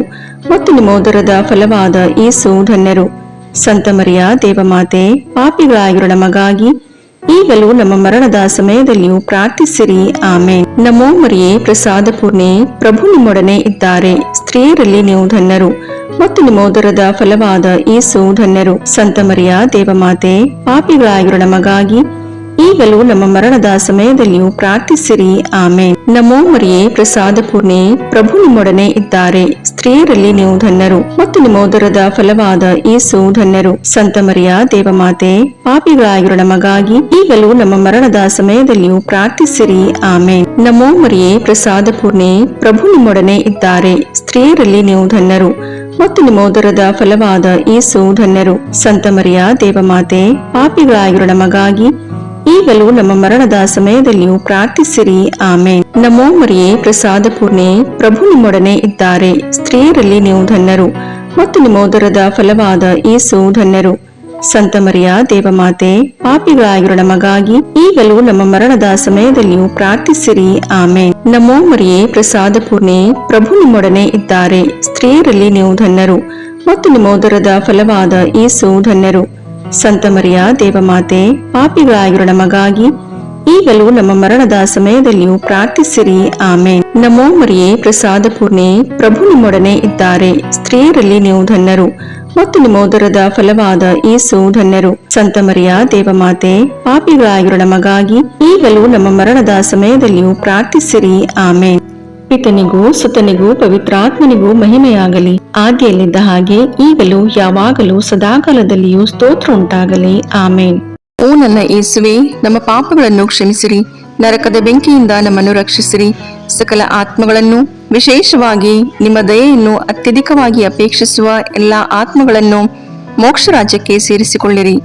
ಮತ್ತು ನಿಮ್ಮ ಉದರದ ಫಲವಾದ ಯೇಸು ಧನ್ಯರು. ಸಂತ ಮರಿಯ ದೇವಮಾತೆ, ಪಾಪಿಗಳಾಗಿರೋ ನಮಗಾಗಿ ಈಗಲೂ ನಮ್ಮ ಮರಣದ ಸಮಯದಲ್ಲಿಯೂ ಪ್ರಾರ್ಥಿಸಿರಿ. ಆಮೇನ್. ನಮೋ ಮರಿಯೇ, ಪ್ರಸಾದ ಪೂರ್ಣೆ, ಪ್ರಭು ನಿಮ್ಮೊಡನೆ ಇದ್ದಾರೆ. ಸ್ತ್ರೀಯರಲ್ಲಿ ನೀವು ಧನ್ಯರು ಮತ್ತು ನಿಮ್ಮ ಉದರದ ಫಲವಾದ ಯೇಸು ಧನ್ಯರು. ಸಂತ ಮರಿಯ ದೇವಮಾತೆ, ಪಾಪಿಗಳಾಗಿರೋ ನಮಗಾಗಿ ಈಗಲೂ ನಮ್ಮ ಮರಣದ ಸಮಯದಲ್ಲಿಯೂ ಪ್ರಾರ್ಥಿಸಿರಿ. ಆಮೇನ್. ನಮೋ ಮರಿಯೇ, ಪ್ರಸಾದ ಪೂರ್ಣೆ, ಪ್ರಭು ನಿಮ್ಮೊಡನೆ ಇದ್ದಾರೆ. ಸ್ತ್ರೀಯರಲ್ಲಿ ನೀವು ಧನ್ಯರು ಮತ್ತು ನಿಮ್ಮ ಉದರದ ಫಲವಾದ ಯೇಸು ಧನ್ಯರು. ಸಂತ ಮರಿಯ ದೇವಮಾತೆ, ಪಾಪಿಗಳಾಗಿರೋ ನಮಗಾಗಿ ಈಗಲೂ ನಮ್ಮ ಮರಣದ ಸಮಯದಲ್ಲಿಯೂ ಪ್ರಾರ್ಥಿಸಿರಿ. ಆಮೇನ್. ನಮೋ ಮರಿಯೇ, ಪ್ರಸಾದ ಪೂರ್ಣೆ, ಪ್ರಭು ನಿಮ್ಮೊಡನೆ ಇದ್ದಾರೆ. ಸ್ತ್ರೀಯರಲ್ಲಿ ನೀವು ಧನ್ಯರು ಮತ್ತು ನಿಮ್ಮ ಉದರದ ಫಲವಾದ ಯೇಸು ಧನ್ಯರು. ಸಂತ ಮರಿಯ ದೇವಮಾತೆ, ಪಾಪಿಗಳಾಗಿರೋ ನಮಗಾಗಿ ಈಗಲೂ ನಮ್ಮ ಮರಣದ ಸಮಯದಲ್ಲಿಯೂ ಪ್ರಾರ್ಥಿಸಿರಿ. ಆಮೇನ್. ನಮೋ ಮರಿಯೇ, ಪ್ರಸಾದ ಪೂರ್ಣೆ, ಪ್ರಭು ನಿಮ್ಮೊಡನೆ ಇದ್ದಾರೆ. ಸ್ತ್ರೀಯರಲ್ಲಿ ನೀವು ಧನ್ಯರು ಮತ್ತು ನಿಮ್ಮ ಉದರದ ಫಲವಾದ ಯೇಸು ಧನ್ಯರು. ಸಂತ ಮರಿಯ ದೇವಮಾತೆ, ಪಾಪಿಗಳಾಗಿರೋ ನಮಗಾಗಿ ಈಗಲೂ ನಮ್ಮ ಮರಣದ ಸಮಯದಲ್ಲಿಯೂ ಪ್ರಾರ್ಥಿಸಿರಿ. ಆಮೇನ್. ನಮೋ ಮರಿಯೇ, ಪ್ರಸಾದ ಪೂರ್ಣೆ, ಪ್ರಭು ನಿಮ್ಮೊಡನೆ ಇದ್ದಾರೆ. ಸ್ತ್ರೀಯರಲ್ಲಿ ನೀವು ಧನ್ಯರು ಮತ್ತು ನಿಮ್ಮ ಉದರದ ಫಲವಾದ ಯೇಸು ಧನ್ಯರು. ಸಂತ ಮರಿಯ ದೇವಮಾತೆ, ಪಾಪಿಗಳಾಗಿರೋ ನಮಗಾಗಿ ಈಗಲೂ ನಮ್ಮ ಮರಣದ ಸಮಯದಲ್ಲಿಯೂ ಪ್ರಾರ್ಥಿಸಿರಿ. ಆಮೇನ್. ನಮೋ ಮರಿಯೇ, ಪ್ರಸಾದ ಪೂರ್ಣೆ, ಪ್ರಭು ನಿಮ್ಮೊಡನೆ ಇದ್ದಾರೆ. ಸ್ತ್ರೀಯರಲ್ಲಿ ನೀವು ಧನ್ಯರು ಮತ್ತು ನಿಮ್ಮ ಉದರದ ಫಲವಾದ ಯೇಸು ಧನ್ಯರು. ಸಂತ ಮರಿಯ ದೇವಮಾತೆ, ಪಾಪಿಗಳಾಗಿರೋ ನಮಗಾಗಿ ಈಗಲೂ ನಮ್ಮ ಮರಣದ ಸಮಯದಲ್ಲಿಯೂ ಪ್ರಾರ್ಥಿಸಿರಿ. ಆಮೇನ್. ಪಿತನಿಗೂ ಸುತನಿಗೂ ಪವಿತ್ರಾತ್ಮನಿಗೂ ಮಹಿಮೆಯಾಗಲಿ, ಆದಿಯಲ್ಲಿದ್ದ ಹಾಗೆ ಈಗಲೂ ಯಾವಾಗಲೂ ಸದಾಕಾಲದಲ್ಲಿಯೂ ಸ್ತೋತ್ರ ಉಂಟಾಗಲಿ. ಆಮೇನ್. ಓ ನನ್ನ ಯೇಸುವೆ, ನಮ್ಮ ಪಾಪಗಳನ್ನು ಕ್ಷಮಿಸಿರಿ, ನರಕದ ಬೆಂಕಿಯಿಂದ ನಮ್ಮನ್ನು ರಕ್ಷಿಸಿರಿ, ಸಕಲ ಆತ್ಮಗಳನ್ನು, ವಿಶೇಷವಾಗಿ ನಿಮ್ಮ ದಯೆಯನ್ನು ಅತ್ಯಧಿಕವಾಗಿ ಅಪೇಕ್ಷಿಸುವ ಎಲ್ಲಾ ಆತ್ಮಗಳನ್ನು ಮೋಕ್ಷ ರಾಜ್ಯಕ್ಕೆ ಸೇರಿಸಿಕೊಳ್ಳಿರಿ.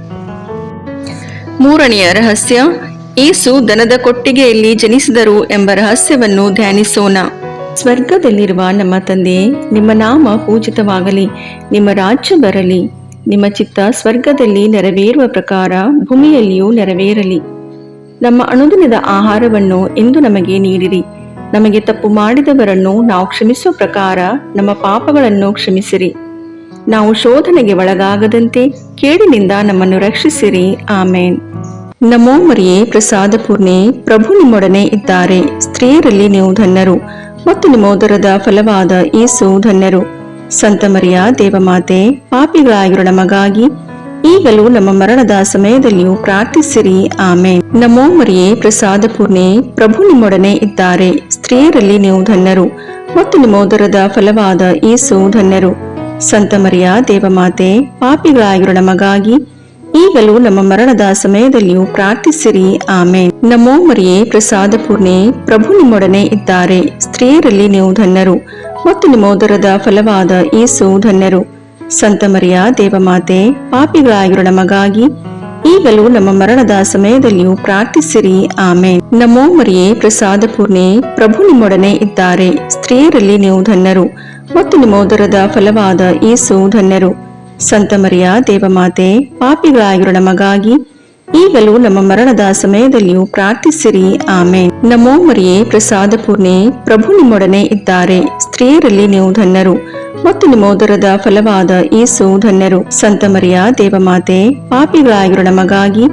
ಮೂರನೆಯ ರಹಸ್ಯ, ಯೇಸು ದನದ ಕೊಟ್ಟಿಗೆಯಲ್ಲಿ ಜನಿಸಿದರು ಎಂಬ ರಹಸ್ಯವನ್ನು ಧ್ಯಾನಿಸೋಣ. ಸ್ವರ್ಗದಲ್ಲಿರುವ ನಮ್ಮ ತಂದೆ, ನಿಮ್ಮ ನಾಮ ಪೂಜಿತವಾಗಲಿ, ನಿಮ್ಮ ರಾಜ್ಯ ಬರಲಿ, ನಿಮ್ಮ ಚಿತ್ತ ಸ್ವರ್ಗದಲ್ಲಿ ನೆರವೇರುವ ಪ್ರಕಾರ ಭೂಮಿಯಲ್ಲಿಯೂ ನೆರವೇರಲಿ. ನಮ್ಮ ಅನುದಿನದ ಆಹಾರವನ್ನು ಇಂದು ನಮಗೆ ನೀಡಿರಿ. ನಮಗೆ ತಪ್ಪು ಮಾಡಿದವರನ್ನು ನಾವು ಕ್ಷಮಿಸುವ ಪ್ರಕಾರ ನಮ್ಮ ಪಾಪಗಳನ್ನು ಕ್ಷಮಿಸಿರಿ. ನಾವು ಶೋಧನೆಗೆ ಒಳಗಾಗದಂತೆ ಕೇಡಿನಿಂದ ನಮ್ಮನ್ನು ರಕ್ಷಿಸಿರಿ. ಆಮೇನ್. ನಮೋ ಮರಿಯೇ, ಪ್ರಸಾದ ಪೂರ್ಣೆ, ಪ್ರಭು ನಿಮ್ಮೊಡನೆ ಇದ್ದಾರೆ. ಸ್ತ್ರೀಯರಲ್ಲಿ ನೀವು ಧನ್ಯರು ಮತ್ತು ನಿಮ್ಮ ಉದರದ ಫಲವಾದ ಯೇಸು ಧನ್ಯರು. ಸಂತ ಮರಿಯ ದೇವಮಾತೆ, ಪಾಪಿಗಳಾಗಿರೋ ನಮಗಾಗಿ ಈಗಲೂ ನಮ್ಮ ಮರಣದ ಸಮಯದಲ್ಲಿಯೂ ಪ್ರಾರ್ಥಿಸಿರಿ. ಆಮೇನ್. ನಮೋ ಮರಿಯೇ, ಪ್ರಸಾದ ಪೂರ್ಣೆ, ಪ್ರಭು ನಿಮ್ಮೊಡನೆ ಇದ್ದಾರೆ. ಸ್ತ್ರೀಯರಲ್ಲಿ ನೀವು ಧನ್ಯರು ಮತ್ತು ನಿಮ್ಮ ಉದರದ ಫಲವಾದ ಯೇಸು ಧನ್ಯರು. ಸಂತ ಮರಿಯ ದೇವಮಾತೆ, ಪಾಪಿಗಳಾಗಿರೋ ನಮಗಾಗಿ ಈಗಲೂ ನಮ್ಮ ಮರಣದ ಸಮಯದಲ್ಲಿಯೂ ಪ್ರಾರ್ಥಿಸಿರಿ. ಆಮೇನ್. ನಮೋ ಮರಿಯೇ, ಪ್ರಸಾದ ಪೂರ್ಣೆ, ಪ್ರಭು ನಿಮ್ಮೊಡನೆ ಇದ್ದಾರೆ. ಸ್ತ್ರೀಯರಲ್ಲಿ ನೀವು ಧನ್ಯರು ಮತ್ತು ನಿಮ್ಮ ಉದರದ ಫಲವಾದ ಯೇಸು ಧನ್ಯರು. ಸಂತ ಮರಿಯ ದೇವಮಾತೆ, ಪಾಪಿಗಳಾಗಿರೋ ನಮಗಾಗಿ ಈಗಲೂ ನಮ್ಮ ಮರಣದ ಸಮಯದಲ್ಲಿಯೂ ಪ್ರಾರ್ಥಿಸಿರಿ. ಆಮೇನ್. ನಮೋ ಮರಿಯೇ, ಪ್ರಸಾದ ಪೂರ್ಣೆ, ಪ್ರಭು ನಿಮ್ಮೊಡನೆ ಇದ್ದಾರೆ. ಸ್ತ್ರೀಯರಲ್ಲಿ ನೀವು ಧನ್ಯರು ಮತ್ತು ನಿಮ್ಮ ಉದರದ ಫಲವಾದ ಯೇಸು ಧನ್ಯರು. ಸಂತ ಮರಿಯ ದೇವಮಾತೆ, ಪಾಪಿಗಳಾಗಿರೋ ನಮಗಾಗಿ ಈಗಲೂ ನಮ್ಮ ಮರಣದ ಸಮಯದಲ್ಲಿಯೂ ಪ್ರಾರ್ಥಿಸಿರಿ. ಆಮೇನ್. ನಮೋ ಮರಿಯೇ, ಪ್ರಸಾದ ಪೂರ್ಣೆ, ಪ್ರಭು ನಿಮ್ಮೊಡನೆ ಇದ್ದಾರೆ. ಸ್ತ್ರೀಯರಲ್ಲಿ ನೀವು ಧನ್ಯರು ಮತ್ತು ನಿಮ್ಮ ಉದರದ ಫಲವಾದ ಯೇಸು ಧನ್ಯರು. ಸಂತ ಮರಿಯ ದೇವಮಾತೆ, ಪಾಪಿಗಳಾಗಿರೋ ನಮಗಾಗಿ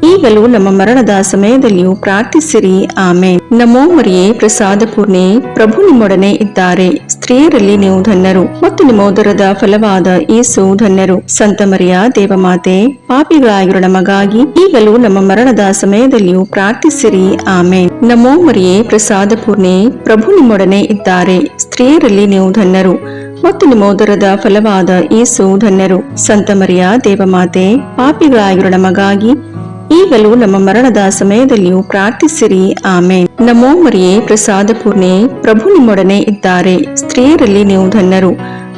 ಈಗಲೂ ನಮ್ಮ ಮರಣದ ಸಮಯದಲ್ಲಿಯೂ ಪ್ರಾರ್ಥಿಸಿರಿ. ಆಮೇನ್. ನಮೋ ಮರಿಯೇ, ಪ್ರಸಾದ ಪೂರ್ಣೆ, ಪ್ರಭು ನಿಮ್ಮೊಡನೆ ಇದ್ದಾರೆ. ಸ್ತ್ರೀಯರಲ್ಲಿ ನೀವು ಧನ್ಯರು ಮತ್ತು ನಿಮ್ಮ ಉದರದ ಫಲವಾದ ಯೇಸು ಧನ್ಯರು. ಸಂತ ಮರಿಯ ದೇವಮಾತೆ, ಪಾಪಿಗಳಾಗಿರೋ ನಮಗಾಗಿ ಈಗಲೂ ನಮ್ಮ ಮರಣದ ಸಮಯದಲ್ಲಿಯೂ ಪ್ರಾರ್ಥಿಸಿರಿ. ಆಮೇನ್. ನಮೋ ಮರಿಯೇ, ಪ್ರಸಾದ ಪೂರ್ಣೆ, ಪ್ರಭು ನಿಮ್ಮೊಡನೆ ಇದ್ದಾರೆ. ಸ್ತ್ರೀಯರಲ್ಲಿ ನೀವು ಧನ್ಯರು ಮತ್ತು ನಿಮ್ಮ ಉದರದ ಫಲವಾದ ಯೇಸು ಧನ್ಯರು. ಸಂತ ಮರಿಯ ದೇವಮಾತೆ, ಪಾಪಿಗಳಾಗಿರೋ ನಮಗಾಗಿ ಈಗಲೂ ನಮ್ಮ ಮರಣದ ಸಮಯದಲ್ಲಿಯೂ ಪ್ರಾರ್ಥಿಸಿರಿ. ಆಮೇನ್. ನಮೋ ಮರಿಯೇ, ಪ್ರಸಾದ ಪೂರ್ಣೆ, ಪ್ರಭು ನಿಮ್ಮೊಡನೆ ಇದ್ದಾರೆ. ಸ್ತ್ರೀಯರಲ್ಲಿ ನೀವು ಧನ್ಯರು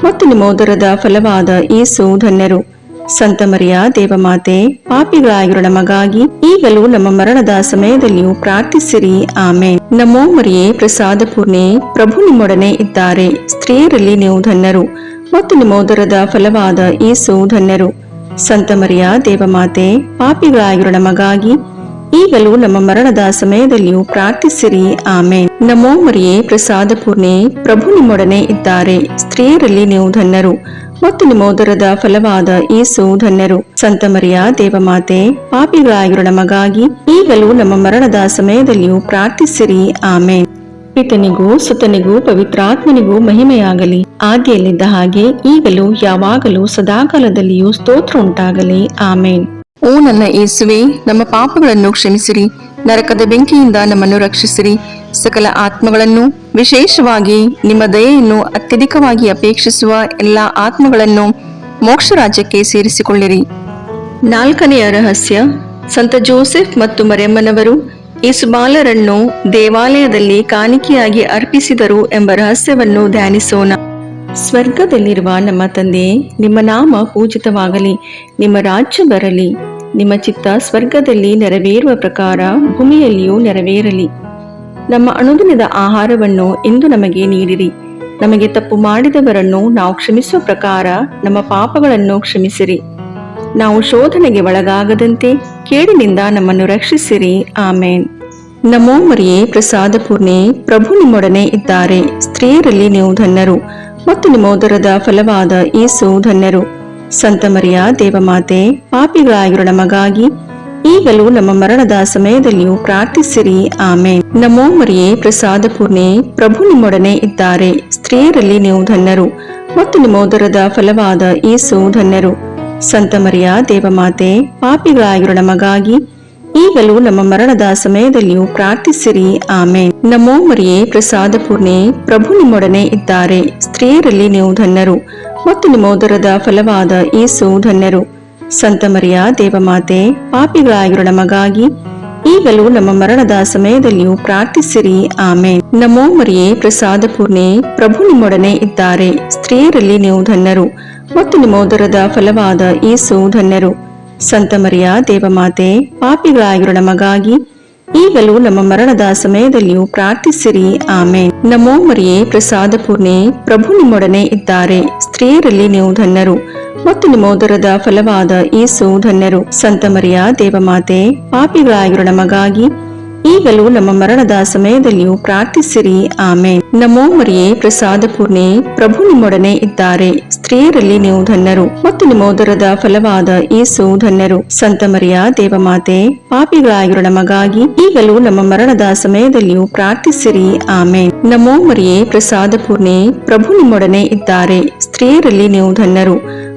ಮತ್ತು ನಿಮ್ಮ ಉದರದ ಫಲವಾದ ಯೇಸು ಧನ್ಯರು. ಸಂತ ಮರಿಯ ದೇವಮಾತೆ, ಪಾಪಿಗಳಾಗಿರೋ ನಮಗಾಗಿ ಈಗಲೂ ನಮ್ಮ ಮರಣದ ಸಮಯದಲ್ಲಿಯೂ ಪ್ರಾರ್ಥಿಸಿರಿ. ಆಮೇನ್. ನಮೋ ಮರಿಯೇ, ಪ್ರಸಾದ ಪೂರ್ಣೆ, ಪ್ರಭು ನಿಮ್ಮೊಡನೆ ಇದ್ದಾರೆ. ಸ್ತ್ರೀಯರಲ್ಲಿ ನೀವು ಧನ್ಯರು ಮತ್ತು ನಿಮ್ಮ ಉದರದ ಫಲವಾದ ಯೇಸು ಧನ್ಯರು. ಸಂತ ಮರಿಯ ದೇವಮಾತೆ, ಪಾಪಿಗಳಾಗಿರೋ ನಮಗಾಗಿ ಈಗಲೂ ನಮ್ಮ ಮರಣದ ಸಮಯದಲ್ಲಿಯೂ ಪ್ರಾರ್ಥಿಸಿರಿ. ಆಮೇನ್. ನಮೋ ಮರಿಯೇ, ಪ್ರಸಾದ ಪೂರ್ಣೆ, ಪ್ರಭು ನಿಮ್ಮೊಡನೆ ಇದ್ದಾರೆ. ಸ್ತ್ರೀಯರಲ್ಲಿ ನೀವು ಧನ್ಯರು ಮತ್ತು ನಿಮ್ಮ ಉದರದ ಫಲವಾದ ಯೇಸು ಧನ್ಯರು. ಸಂತ ಮರಿಯ ದೇವಮಾತೆ, ಪಾಪಿಗಳಾಗಿರೋ ನಮಗಾಗಿ ಈಗಲೂ ನಮ್ಮ ಮರಣದ ಸಮಯದಲ್ಲಿಯೂ ಪ್ರಾರ್ಥಿಸಿರಿ. ಆಮೇನ್. ಪಿತನಿಗೂ ಸುತನಿಗೂ ಪವಿತ್ರಾತ್ಮನಿಗೂ ಮಹಿಮೆಯಾಗಲಿ, ಆದಿಯಲ್ಲಿದ್ದ ಹಾಗೆ ಈಗಲೂ ಯಾವಾಗಲೂ ಸದಾಕಾಲದಲ್ಲಿಯೂ ಸ್ತೋತ್ರ ಉಂಟಾಗಲಿ. ಆಮೇನ್. ಓ ನನ್ನ ಯೇಸುವೆ, ನಮ್ಮ ಪಾಪಗಳನ್ನು ಕ್ಷಮಿಸಿರಿ, ನರಕದ ಬೆಂಕಿಯಿಂದ ನಮ್ಮನ್ನು ರಕ್ಷಿಸಿರಿ, ಸಕಲ ಆತ್ಮಗಳನ್ನು, ವಿಶೇಷವಾಗಿ ನಿಮ್ಮ ದಯೆಯನ್ನು ಅತ್ಯಧಿಕವಾಗಿ ಅಪೇಕ್ಷಿಸುವ ಎಲ್ಲಾ ಆತ್ಮಗಳನ್ನು ಮೋಕ್ಷ ರಾಜ್ಯಕ್ಕೆ ಸೇರಿಸಿಕೊಳ್ಳಿರಿ. 4ನೆಯ ರಹಸ್ಯ, ಸಂತ ಜೋಸೆಫ್ ಮತ್ತು ಮರಿಯಮ್ಮನವರು ಯೇಸುಬಾಲರನ್ನು ದೇವಾಲಯದಲ್ಲಿ ಕಾಣಿಕೆಯಾಗಿ ಅರ್ಪಿಸಿದರು ಎಂಬ ರಹಸ್ಯವನ್ನು ಧ್ಯಾನಿಸೋಣ. ಸ್ವರ್ಗದಲ್ಲಿರುವ ನಮ್ಮ ತಂದೆಯೇ, ನಿಮ್ಮ ನಾಮ ಪೂಜಿತವಾಗಲಿ, ನಿಮ್ಮ ರಾಜ್ಯ ಬರಲಿ, ನಿಮ್ಮ ಚಿತ್ತ ಸ್ವರ್ಗದಲ್ಲಿ ನೆರವೇರುವ ಪ್ರಕಾರ ಭೂಮಿಯಲ್ಲಿಯೂ ನೆರವೇರಲಿ. ನಮ್ಮ ಅನುದಿನದ ಆಹಾರವನ್ನು ಇಂದು ನಮಗೆ ನೀಡಿರಿ. ನಮಗೆ ತಪ್ಪು ಮಾಡಿದವರನ್ನು ನಾವು ಕ್ಷಮಿಸುವ ಪ್ರಕಾರ ನಮ್ಮ ಪಾಪಗಳನ್ನು ಕ್ಷಮಿಸಿರಿ. ನಾವು ಶೋಧನೆಗೆ ಒಳಗಾಗದಂತೆ ಕೇಡಿನಿಂದ ನಮ್ಮನ್ನು ರಕ್ಷಿಸಿರಿ. ಆಮೇನ್. ನಮೋ ಮರಿಯೇ, ಪ್ರಸಾದ ಪೂರ್ಣೆ, ಪ್ರಭು ನಿಮ್ಮೊಡನೆ ಇದ್ದಾರೆ. ಸ್ತ್ರೀಯರಲ್ಲಿ ನೀವು ಧನ್ಯರು ಮತ್ತು ನಿಮ್ಮ ಉದರದ ಫಲವಾದ ಯೇಸು ಧನ್ಯರು. ಸಂತ ಮರಿಯ ದೇವಮಾತೆ, ಪಾಪಿಗಳಾಗಿರೋ ನಮಗಾಗಿ ಈಗಲೂ ನಮ್ಮ ಮರಣದ ಸಮಯದಲ್ಲಿಯೂ ಪ್ರಾರ್ಥಿಸಿರಿ. ಆಮೇನ್. ನಮೋ ಮರಿಯೇ, ಪ್ರಸಾದ ಪೂರ್ಣೆ, ಪ್ರಭು ನಿಮ್ಮೊಡನೆ ಇದ್ದಾರೆ. ಸ್ತ್ರೀಯರಲ್ಲಿ ನೀವು ಧನ್ಯರು ಮತ್ತು ನಿಮ್ಮ ಉದರದ ಫಲವಾದ ಯೇಸು ಧನ್ಯರು. ಸಂತ ಮರಿಯ ದೇವಮಾತೆ, ಪಾಪಿಗಳಾಗಿರೋ ನಮಗಾಗಿ ಈಗಲೂ ನಮ್ಮ ಮರಣದ ಸಮಯದಲ್ಲಿಯೂ ಪ್ರಾರ್ಥಿಸಿರಿ. ಆಮೇನ್. ನಮೋ ಮರಿಯೇ, ಪ್ರಸಾದ ಪೂರ್ಣೆ, ಪ್ರಭು ನಿಮ್ಮೊಡನೆ ಇದ್ದಾರೆ. ಸ್ತ್ರೀಯರಲ್ಲಿ ನೀವು ಧನ್ಯರು ಮತ್ತು ನಿಮ್ಮ ಉದರದ ಫಲವಾದ ಯೇಸು ಧನ್ಯರು. ಸಂತ ಮರಿಯ ದೇವಮಾತೆ, ಪಾಪಿಗಳಾಗಿರೋ ನಮಗಾಗಿ ಈಗಲೂ ನಮ್ಮ ಮರಣದ ಸಮಯದಲ್ಲಿಯೂ ಪ್ರಾರ್ಥಿಸಿರಿ. ಆಮೇನ್. ನಮೋ ಮರಿಯೇ, ಪ್ರಸಾದ ಪೂರ್ಣೆ, ಪ್ರಭು ನಿಮ್ಮೊಡನೆ ಇದ್ದಾರೆ. ಸ್ತ್ರೀಯರಲ್ಲಿ ನೀವು ಧನ್ಯರು ಮತ್ತು ನಿಮ್ಮ ಉದರದ ಫಲವಾದ ಯೇಸು ಧನ್ಯರು. ಸಂತ ಮರಿಯ ದೇವಮಾತೆ, ಪಾಪಿಗಳಾಗಿರೋ ನಮಗಾಗಿ ಈಗಲೂ ನಮ್ಮ ಮರಣದ ಸಮಯದಲ್ಲಿಯೂ ಪ್ರಾರ್ಥಿಸಿರಿ. ಆಮೇನ್. ನಮೋ ಮರಿಯೇ, ಪ್ರಸಾದ ಪೂರ್ಣೆ, ಪ್ರಭು ನಿಮ್ಮೊಡನೆ ಇದ್ದಾರೆ. ಸ್ತ್ರೀಯರಲ್ಲಿ ನೀವು ಧನ್ಯರು ಮತ್ತು ನಿಮ್ಮ ಉದರದ ಫಲವಾದ ಯೇಸು ಧನ್ಯರು. ಸಂತ ಮರಿಯ ದೇವಮಾತೆ, ಪಾಪಿಗಳಾಗಿರೋ ನಮಗಾಗಿ ಈಗಲೂ ನಮ್ಮ ಮರಣದ ಸಮಯದಲ್ಲಿಯೂ ಪ್ರಾರ್ಥಿಸಿರಿ. ಆಮೇನ್. ನಮೋ ಮರಿಯೇ, ಪ್ರಸಾದ ಪೂರ್ಣೆ, ಪ್ರಭು ನಿಮ್ಮೊಡನೆ ಇದ್ದಾರೆ. ಸ್ತ್ರೀಯರಲ್ಲಿ ನೀವು ಧನ್ಯರು ಮತ್ತು ನಿಮ್ಮ ಉದರದ ಫಲವಾದ ಯೇಸು ಧನ್ಯರು. ಸಂತ ಮರಿಯ ದೇವಮಾತೆ, ಪಾಪಿಗಳಾಗಿರೋ ನಮಗಾಗಿ ಈಗಲೂ ನಮ್ಮ ಮರಣದ ಸಮಯದಲ್ಲಿಯೂ ಪ್ರಾರ್ಥಿಸಿರಿ. ಆಮೇನ್. ನಮೋ ಮರಿಯೇ, ಪ್ರಸಾದ ಪೂರ್ಣೆ, ಪ್ರಭು ನಿಮ್ಮೊಡನೆ ಇದ್ದಾರೆ. ಸ್ತ್ರೀಯರಲ್ಲಿ ನೀವು ಧನ್ಯರು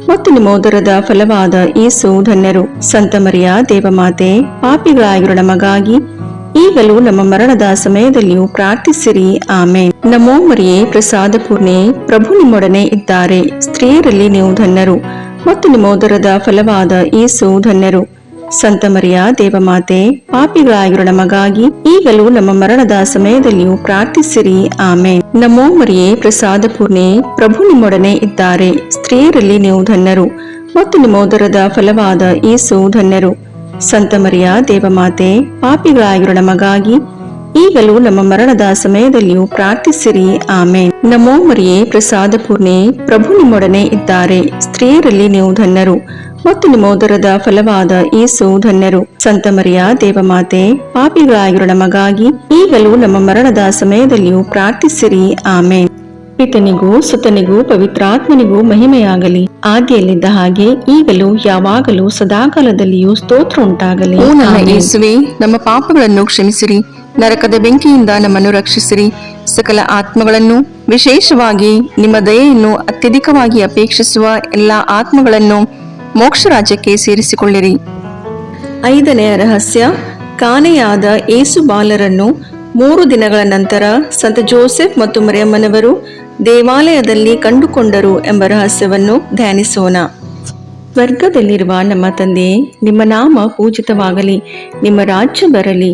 ಮತ್ತು ನಿಮ್ಮ ಉದರದ ಫಲವಾದ ಯೇಸು ಧನ್ಯರು. ಸಂತ ಮರಿಯ ದೇವಮಾತೆ, ಪಾಪಿಗಳಾಗಿರೋ ನಮಗಾಗಿ ಈಗಲೂ ನಮ್ಮ ಮರಣದ ಸಮಯದಲ್ಲಿಯೂ ಪ್ರಾರ್ಥಿಸಿರಿ. ಆಮೇನ್. ನಮೋ ಮರಿಯೇ, ಪ್ರಸಾದ ಪೂರ್ಣೆ, ಪ್ರಭು ನಿಮ್ಮೊಡನೆ ಇದ್ದಾರೆ. ಸ್ತ್ರೀಯರಲ್ಲಿ ನೀವು ಧನ್ಯರು ಮತ್ತು ನಿಮ್ಮ ಉದರದ ಫಲವಾದ ಯೇಸು ಧನ್ಯರು. ಸಂತ ಮರಿಯ ದೇವಮಾತೆ, ಪಾಪಿಗಳಾಗಿರೋ ನಮಗಾಗಿ ಈಗಲೂ ನಮ್ಮ ಮರಣದ ಸಮಯದಲ್ಲಿಯೂ ಪ್ರಾರ್ಥಿಸಿರಿ. ಆಮೇನ್. ನಮೋ ಮರಿಯೇ, ಪ್ರಸಾದ ಪೂರ್ಣೆ, ಪ್ರಭು ನಿಮ್ಮೊಡನೆ ಇದ್ದಾರೆ. ಸ್ತ್ರೀಯರಲ್ಲಿ ನೀವು ಧನ್ಯರು ಮತ್ತು ನಿಮ್ಮ ಉದರದ ಫಲವಾದ ಯೇಸು ಧನ್ಯರು. ಸಂತ ಮರಿಯ ದೇವಮಾತೆ, ಪಾಪಿಗಳಾಗಿರೋ ನಮಗಾಗಿ ಈಗಲೂ ನಮ್ಮ ಮರಣದ ಸಮಯದಲ್ಲಿಯೂ ಪ್ರಾರ್ಥಿಸಿರಿ. ಆಮೇನ್. ನಮೋ ಮರಿಯೇ, ಪ್ರಸಾದ ಪೂರ್ಣೆ, ಪ್ರಭು ನಿಮ್ಮೊಡನೆ ಇದ್ದಾರೆ. ಸ್ತ್ರೀಯರಲ್ಲಿ ನೀವು ಧನ್ಯರು ಮತ್ತು ನಿಮ್ಮ ಉದರದ ಫಲವಾದ ಯೇಸು ಧನ್ಯರು. ಸಂತ ಮರಿಯ ದೇವಮಾತೆ, ಪಾಪಿಗಳಾಗಿರೋ ನಮಗಾಗಿ ಈಗಲೂ ನಮ್ಮ ಮರಣದ ಸಮಯದಲ್ಲಿಯೂ ಪ್ರಾರ್ಥಿಸಿರಿ. ಆಮೇನ್. ಪಿತನಿಗೂ ಸುತನಿಗೂ ಪವಿತ್ರಾತ್ಮನಿಗೂ ಮಹಿಮೆಯಾಗಲಿ, ಆದಿಯಲ್ಲಿದ್ದ ಹಾಗೆ ಈಗಲೂ ಯಾವಾಗಲೂ ಸದಾಕಾಲದಲ್ಲಿಯೂ ಸ್ತೋತ್ರ ಉಂಟಾಗಲಿ. ಓ ನನ್ನ ಯೇಸುವೇ, ನಮ್ಮ ಪಾಪಗಳನ್ನು ಕ್ಷಮಿಸಿರಿ, ನರಕದ ಬೆಂಕಿಯಿಂದ ನಮ್ಮನ್ನು ರಕ್ಷಿಸಿರಿ, ಸಕಲ ಆತ್ಮಗಳನ್ನು, ವಿಶೇಷವಾಗಿ ನಿಮ್ಮ ದಯೆಯನ್ನು ಅತ್ಯಧಿಕವಾಗಿ ಅಪೇಕ್ಷಿಸುವ ಎಲ್ಲಾ ಆತ್ಮಗಳನ್ನು ಮೋಕ್ಷ ರಾಜ್ಯಕ್ಕೆ ಸೇರಿಸಿಕೊಳ್ಳಿರಿ. 5ನೇ ರಹಸ್ಯ, ಕಾಣೆಯಾದ ಯೇಸು ಬಾಲರನ್ನು 3 ದಿನಗಳ ನಂತರ ಸಂತ ಜೋಸೆಫ್ ಮತ್ತು ಮರಿಯಮ್ಮನವರು ದೇವಾಲಯದಲ್ಲಿ ಕಂಡುಕೊಂಡರು ಎಂಬ ರಹಸ್ಯವನ್ನು ಧ್ಯಾನಿಸೋಣ. ಸ್ವರ್ಗದಲ್ಲಿರುವ ನಮ್ಮ ತಂದೆಯೇ, ನಿಮ್ಮ ನಾಮ ಪೂಜಿತವಾಗಲಿ, ನಿಮ್ಮ ರಾಜ್ಯ ಬರಲಿ,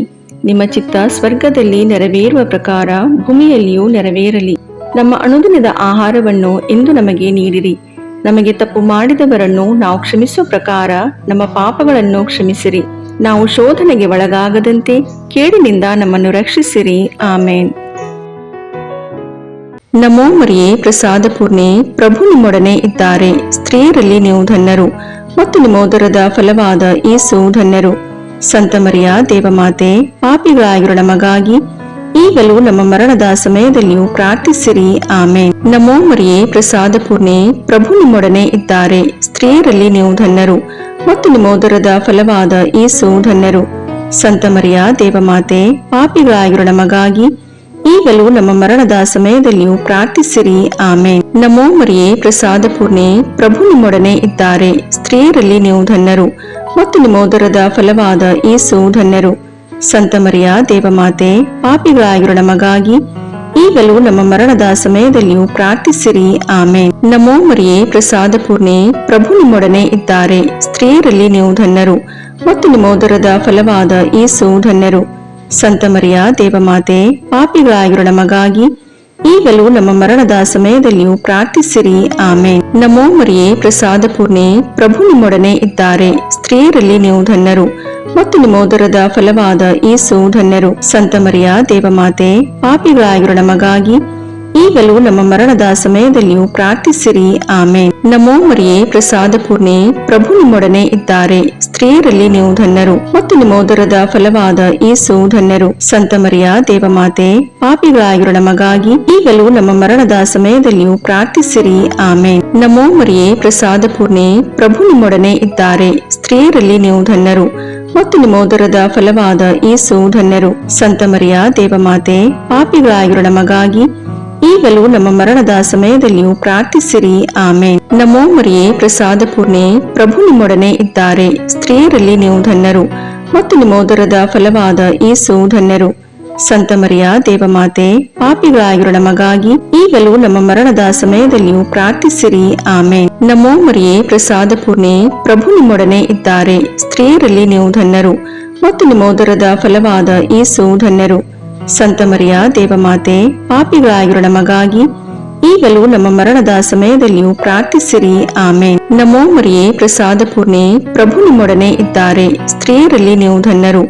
ನಿಮ್ಮ ಚಿತ್ತ ಸ್ವರ್ಗದಲ್ಲಿ ನೆರವೇರುವ ಪ್ರಕಾರ ಭೂಮಿಯಲ್ಲಿಯೂ ನೆರವೇರಲಿ. ನಮ್ಮ ಅನುದಿನದ ಆಹಾರವನ್ನು ಇಂದು ನಮಗೆ ನೀಡಿರಿ. ನಮಗೆ ತಪ್ಪು ಮಾಡಿದವರನ್ನು ನಾವು ಕ್ಷಮಿಸುವ ಪ್ರಕಾರ ನಮ್ಮ ಪಾಪಗಳನ್ನು ಕ್ಷಮಿಸಿರಿ. ನಾವು ಶೋಧನೆಗೆ ಒಳಗಾಗದಂತೆ ಕೇಡಿನಿಂದ ನಮ್ಮನ್ನು ರಕ್ಷಿಸಿರಿ. ಆಮೇನ್. ನಮೋ ಮರಿಯೇ, ಪ್ರಸಾದ ಪೂರ್ಣೆ, ಪ್ರಭು ನಿಮ್ಮೊಡನೆ ಇದ್ದಾರೆ. ಸ್ತ್ರೀಯರಲ್ಲಿ ನೀವು ಧನ್ಯರು ಮತ್ತು ನಿಮ್ಮ ಉದರದ ಫಲವಾದ ಯೇಸು ಧನ್ಯರು. ಸಂತ ಮರಿಯ ದೇವಮಾತೆ, ಪಾಪಿಗಳಾಗಿರೋ ನಮಗಾಗಿ ಈಗಲೂ ನಮ್ಮ ಮರಣದ ಸಮಯದಲ್ಲಿಯೂ ಪ್ರಾರ್ಥಿಸಿರಿ. ಆಮೇನ್. ನಮೋ ಮರಿಯೇ, ಪ್ರಸಾದ ಪೂರ್ಣೆ, ಪ್ರಭು ನಿಮ್ಮೊಡನೆ ಇದ್ದಾರೆ. ಸ್ತ್ರೀಯರಲ್ಲಿ ನೀವು ಧನ್ಯರು ಮತ್ತು ನಿಮ್ಮ ಉದರದ ಫಲವಾದ ಯೇಸು ಧನ್ಯರು. ಸಂತ ಮರಿಯ ದೇವಮಾತೆ, ಪಾಪಿಗಳಾಗಿರೋ ನಮಗಾಗಿ ಈಗಲೂ ನಮ್ಮ ಮರಣದ ಸಮಯದಲ್ಲಿಯೂ ಪ್ರಾರ್ಥಿಸಿರಿ. ಆಮೇನ್. ನಮೋ ಮರಿಯೇ, ಪ್ರಸಾದ ಪೂರ್ಣೆ, ಪ್ರಭು ನಿಮ್ಮೊಡನೆ ಇದ್ದಾರೆ. ಸ್ತ್ರೀಯರಲ್ಲಿ ನೀವು ಧನ್ಯರು ಮತ್ತು ನಿಮ್ಮ ಉದರದ ಫಲವಾದ ಯೇಸು ಧನ್ಯರು. ಸಂತ ಮರಿಯ ದೇವಮಾತೆ, ಪಾಪಿಗಳಾಗಿರೋ ನಮಗಾಗಿ ಈಗಲೂ ನಮ್ಮ ಮರಣದ ಸಮಯದಲ್ಲಿಯೂ ಪ್ರಾರ್ಥಿಸಿರಿ. ಆಮೇನ್. ನಮೋ ಮರಿಯೇ, ಪ್ರಸಾದ ಪೂರ್ಣೆ, ಪ್ರಭು ನಿಮ್ಮೊಡನೆ ಇದ್ದಾರೆ. ಸ್ತ್ರೀಯರಲ್ಲಿ ನೀವು ಧನ್ಯರು ಮತ್ತು ನಿಮ್ಮ ಉದರದ ಫಲವಾದ ಯೇಸು ಧನ್ಯರು. ಸಂತ ಮರಿಯ ದೇವಮಾತೆ, ಪಾಪಿಗಳಾಗಿರೋ ನಮಗಾಗಿ ಈಗಲೂ ನಮ್ಮ ಮರಣದ ಸಮಯದಲ್ಲಿಯೂ ಪ್ರಾರ್ಥಿಸಿರಿ. ಆಮೇನ್. ನಮೋ ಮರಿಯೇ, ಪ್ರಸಾದ ಪೂರ್ಣೆ, ಪ್ರಭು ನಿಮ್ಮೊಡನೆ ಇದ್ದಾರೆ. ಸ್ತ್ರೀಯರಲ್ಲಿ ನೀವು ಧನ್ಯರು ಮತ್ತು ನಿಮ್ಮ ಉದರದ ಫಲವಾದ ಯೇಸು ಧನ್ಯರು. ಸಂತ ಮರಿಯ ದೇವಮಾತೆ, ಪಾಪಿಗಳಾಗಿರೋ ನಮಗಾಗಿ ಈಗಲೂ ನಮ್ಮ ಮರಣದ ಸಮಯದಲ್ಲಿಯೂ ಪ್ರಾರ್ಥಿಸಿರಿ. ಆಮೇನ್. ನಮೋ ಮರಿಯೇ, ಪ್ರಸಾದ ಪೂರ್ಣೆ, ಪ್ರಭು ನಿಮ್ಮೊಡನೆ ಇದ್ದಾರೆ. ಸ್ತ್ರೀಯರಲ್ಲಿ ನೀವು ಧನ್ಯರು ಮತ್ತು ನಿಮ್ಮ ಉದರದ ಫಲವಾದ ಯೇಸು ಧನ್ಯರು. ಸಂತ ಮರಿಯ ದೇವಮಾತೆ, ಪಾಪಿಗಳಾಗಿರೋ ನಮಗಾಗಿ ಈಗಲೂ ನಮ್ಮ ಮರಣದ ಸಮಯದಲ್ಲಿಯೂ ಪ್ರಾರ್ಥಿಸಿರಿ. ಆಮೇನ್. ನಮೋ ಮರಿಯೇ, ಪ್ರಸಾದ ಪೂರ್ಣೆ, ಪ್ರಭು ನಿಮ್ಮೊಡನೆ ಇದ್ದಾರೆ. ಸ್ತ್ರೀಯರಲ್ಲಿ ನೀವು ಧನ್ಯರು ಮತ್ತು ನಿಮ್ಮ ಉದರದ ಫಲವಾದ ಯೇಸು ಧನ್ಯರು. ಸಂತ ಮರಿಯ ದೇವಮಾತೆ, ಪಾಪಿಗಳಾಗಿರೋ ನಮಗಾಗಿ ಈಗಲೂ ನಮ್ಮ ಮರಣದ ಸಮಯದಲ್ಲಿಯೂ ಪ್ರಾರ್ಥಿಸಿರಿ. ಆಮೇನ್. ನಮೋ ಮರಿಯೇ, ಪ್ರಸಾದ ಪೂರ್ಣೆ, ಪ್ರಭು ನಿಮ್ಮೊಡನೆ ಇದ್ದಾರೆ. ಸ್ತ್ರೀಯರಲ್ಲಿ ನೀವು ಧನ್ಯರು ಮತ್ತು ನಿಮ್ಮ ಉದರದ ಫಲವಾದ ಯೇಸು ಧನ್ಯರು. ಸಂತ ಮರಿಯ ದೇವಮಾತೆ, ಪಾಪಿಗಳಾಗಿರೋ ನಮಗಾಗಿ ಈಗಲೂ ನಮ್ಮ ಮರಣದ ಸಮಯದಲ್ಲಿಯೂ ಪ್ರಾರ್ಥಿಸಿರಿ. ಆಮೇನ್. ನಮೋ ಮರಿಯೇ, ಪ್ರಸಾದ ಪೂರ್ಣೆ, ಪ್ರಭು ನಿಮ್ಮೊಡನೆ ಇದ್ದಾರೆ. ಸ್ತ್ರೀಯರಲ್ಲಿ ನೀವು ಧನ್ಯರು ಮತ್ತು ನಿಮ್ಮ ಉದರದ ಫಲವಾದ ಯೇಸು ಧನ್ಯರು. ಸಂತ ಮರಿಯ ದೇವಮಾತೆ, ಪಾಪಿಗಳಾಗಿರೋ ನಮಗಾಗಿ ಈಗಲೂ ನಮ್ಮ ಮರಣದ ಸಮಯದಲ್ಲಿಯೂ ಪ್ರಾರ್ಥಿಸಿರಿ. ಆಮೇನ್. ನಮೋ ಮರಿಯೇ, ಪ್ರಸಾದ ಪೂರ್ಣೆ, ಪ್ರಭು ನಿಮ್ಮೊಡನೆ ಇದ್ದಾರೆ. ಸ್ತ್ರೀಯರಲ್ಲಿ ನೀವು ಧನ್ಯರು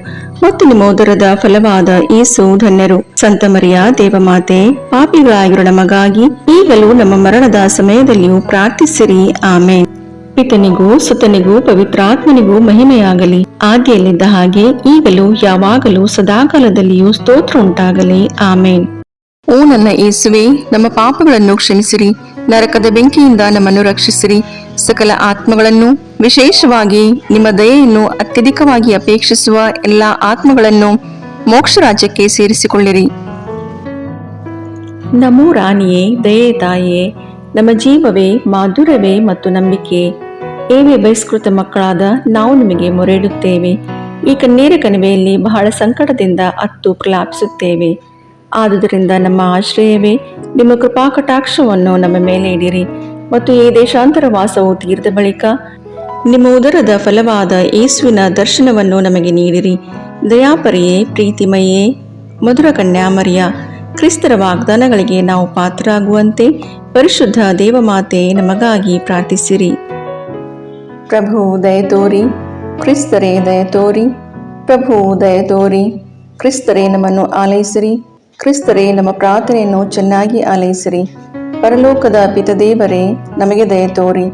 ಮತ್ತು ನಿಮ್ಮ ಉದರದ ಫಲವಾದ ಯೇಸು ಧನ್ಯರು. ಸಂತ ಮರಿಯ ದೇವಮಾತೆ, ಪಾಪಿಗಳಾಗಿರೋ ನಮಗಾಗಿ ಈಗಲೂ ನಮ್ಮ ಮರಣದ ಸಮಯದಲ್ಲಿಯೂ ಪ್ರಾರ್ಥಿಸಿರಿ. ಆಮೇನ್. ಪಿತನಿಗೂ ಸುತನಿಗೂ ಪವಿತ್ರಾತ್ಮನಿಗೂ ಮಹಿಮೆಯಾಗಲಿ, ಆದಿಯಲ್ಲಿದ್ದ ಹಾಗೆ ಈಗಲೂ ಯಾವಾಗಲೂ ಸದಾಕಾಲದಲ್ಲಿಯೂ ಸ್ತೋತ್ರ ಉಂಟಾಗಲಿ. ಆಮೇನ್. ಓ ನನ್ನ ಯೇಸುವೆ, ನಮ್ಮ ಪಾಪಗಳನ್ನು ಕ್ಷಮಿಸಿರಿ, ನರಕದ ಬೆಂಕಿಯಿಂದ ನಮ್ಮನ್ನು ರಕ್ಷಿಸಿರಿ, ಸಕಲ ಆತ್ಮಗಳನ್ನು, ವಿಶೇಷವಾಗಿ ನಿಮ್ಮ ದಯೆಯನ್ನು ಅತ್ಯಧಿಕವಾಗಿ ಅಪೇಕ್ಷಿಸುವ ಎಲ್ಲ ಆತ್ಮಗಳನ್ನು ಮೋಕ್ಷ ರಾಜ್ಯಕ್ಕೆ ಸೇರಿಸಿಕೊಳ್ಳಿರಿ. ನಮೋ ರಾಣಿಯೇ, ದಯೆ ತಾಯಿಯೇ, ನಮ್ಮ ಜೀವವೇ, ಮಾಧುರ್ಯವೇ ಮತ್ತು ನಂಬಿಕೆ, ಏವೇ ಬಹಿಷ್ಕೃತ ಮಕ್ಕಳಾದ ನಾವು ನಿಮಗೆ ಮೊರೆಯಿಡುತ್ತೇವೆ. ಈ ಕಣ್ಣೀರ ಕಣಿವೆಯಲ್ಲಿ ಬಹಳ ಸಂಕಟದಿಂದ ಅತ್ತು ಪ್ರಲಾಪಿಸುತ್ತೇವೆ. ಆದುದರಿಂದ ನಮ್ಮ ಆಶ್ರಯವೇ, ನಿಮ್ಮ ಕೃಪಾ ಕಟಾಕ್ಷವನ್ನು ನಮ್ಮ ಮೇಲೆ ಇಡಿರಿ ಮತ್ತು ಈ ದೇಶಾಂತರ ವಾಸವು ತೀರಿದ ಬಳಿಕ ನಿಮ್ಮ ಉದರದ ಫಲವಾದ ಯೇಸುವಿನ ದರ್ಶನವನ್ನು ನಮಗೆ ನೀಡಿರಿ. ದಯಾಪರಿಯೇ, ಪ್ರೀತಿಮಯೇ, ಮಧುರ ಕನ್ಯಾಮರಿಯ, ಕ್ರಿಸ್ತರ ವಾಗ್ದಾನಗಳಿಗೆ ನಾವು ಪಾತ್ರರಾಗುವಂತೆ ಪರಿಶುದ್ಧ ದೇವಮಾತೆ ನಮಗಾಗಿ ಪ್ರಾರ್ಥಿಸಿರಿ. ಪ್ರಭು ದಯ ತೋರಿ, ಕ್ರಿಸ್ತರೇ ದಯ ತೋರಿ, ಪ್ರಭು ದಯ ತೋರಿ, ಕ್ರಿಸ್ತರೇ ನಮ್ಮನ್ನು ಆಲೈಸಿರಿ, ಕ್ರಿಸ್ತರೇ ನಮ್ಮ ಪ್ರಾರ್ಥನೆಯನ್ನು ಚೆನ್ನಾಗಿ ಆಲೈಸಿರಿ. ಪರಲೋಕದ ಪಿತದೇವರೇ, ನಮಗೆ ದಯ ತೋರಿ.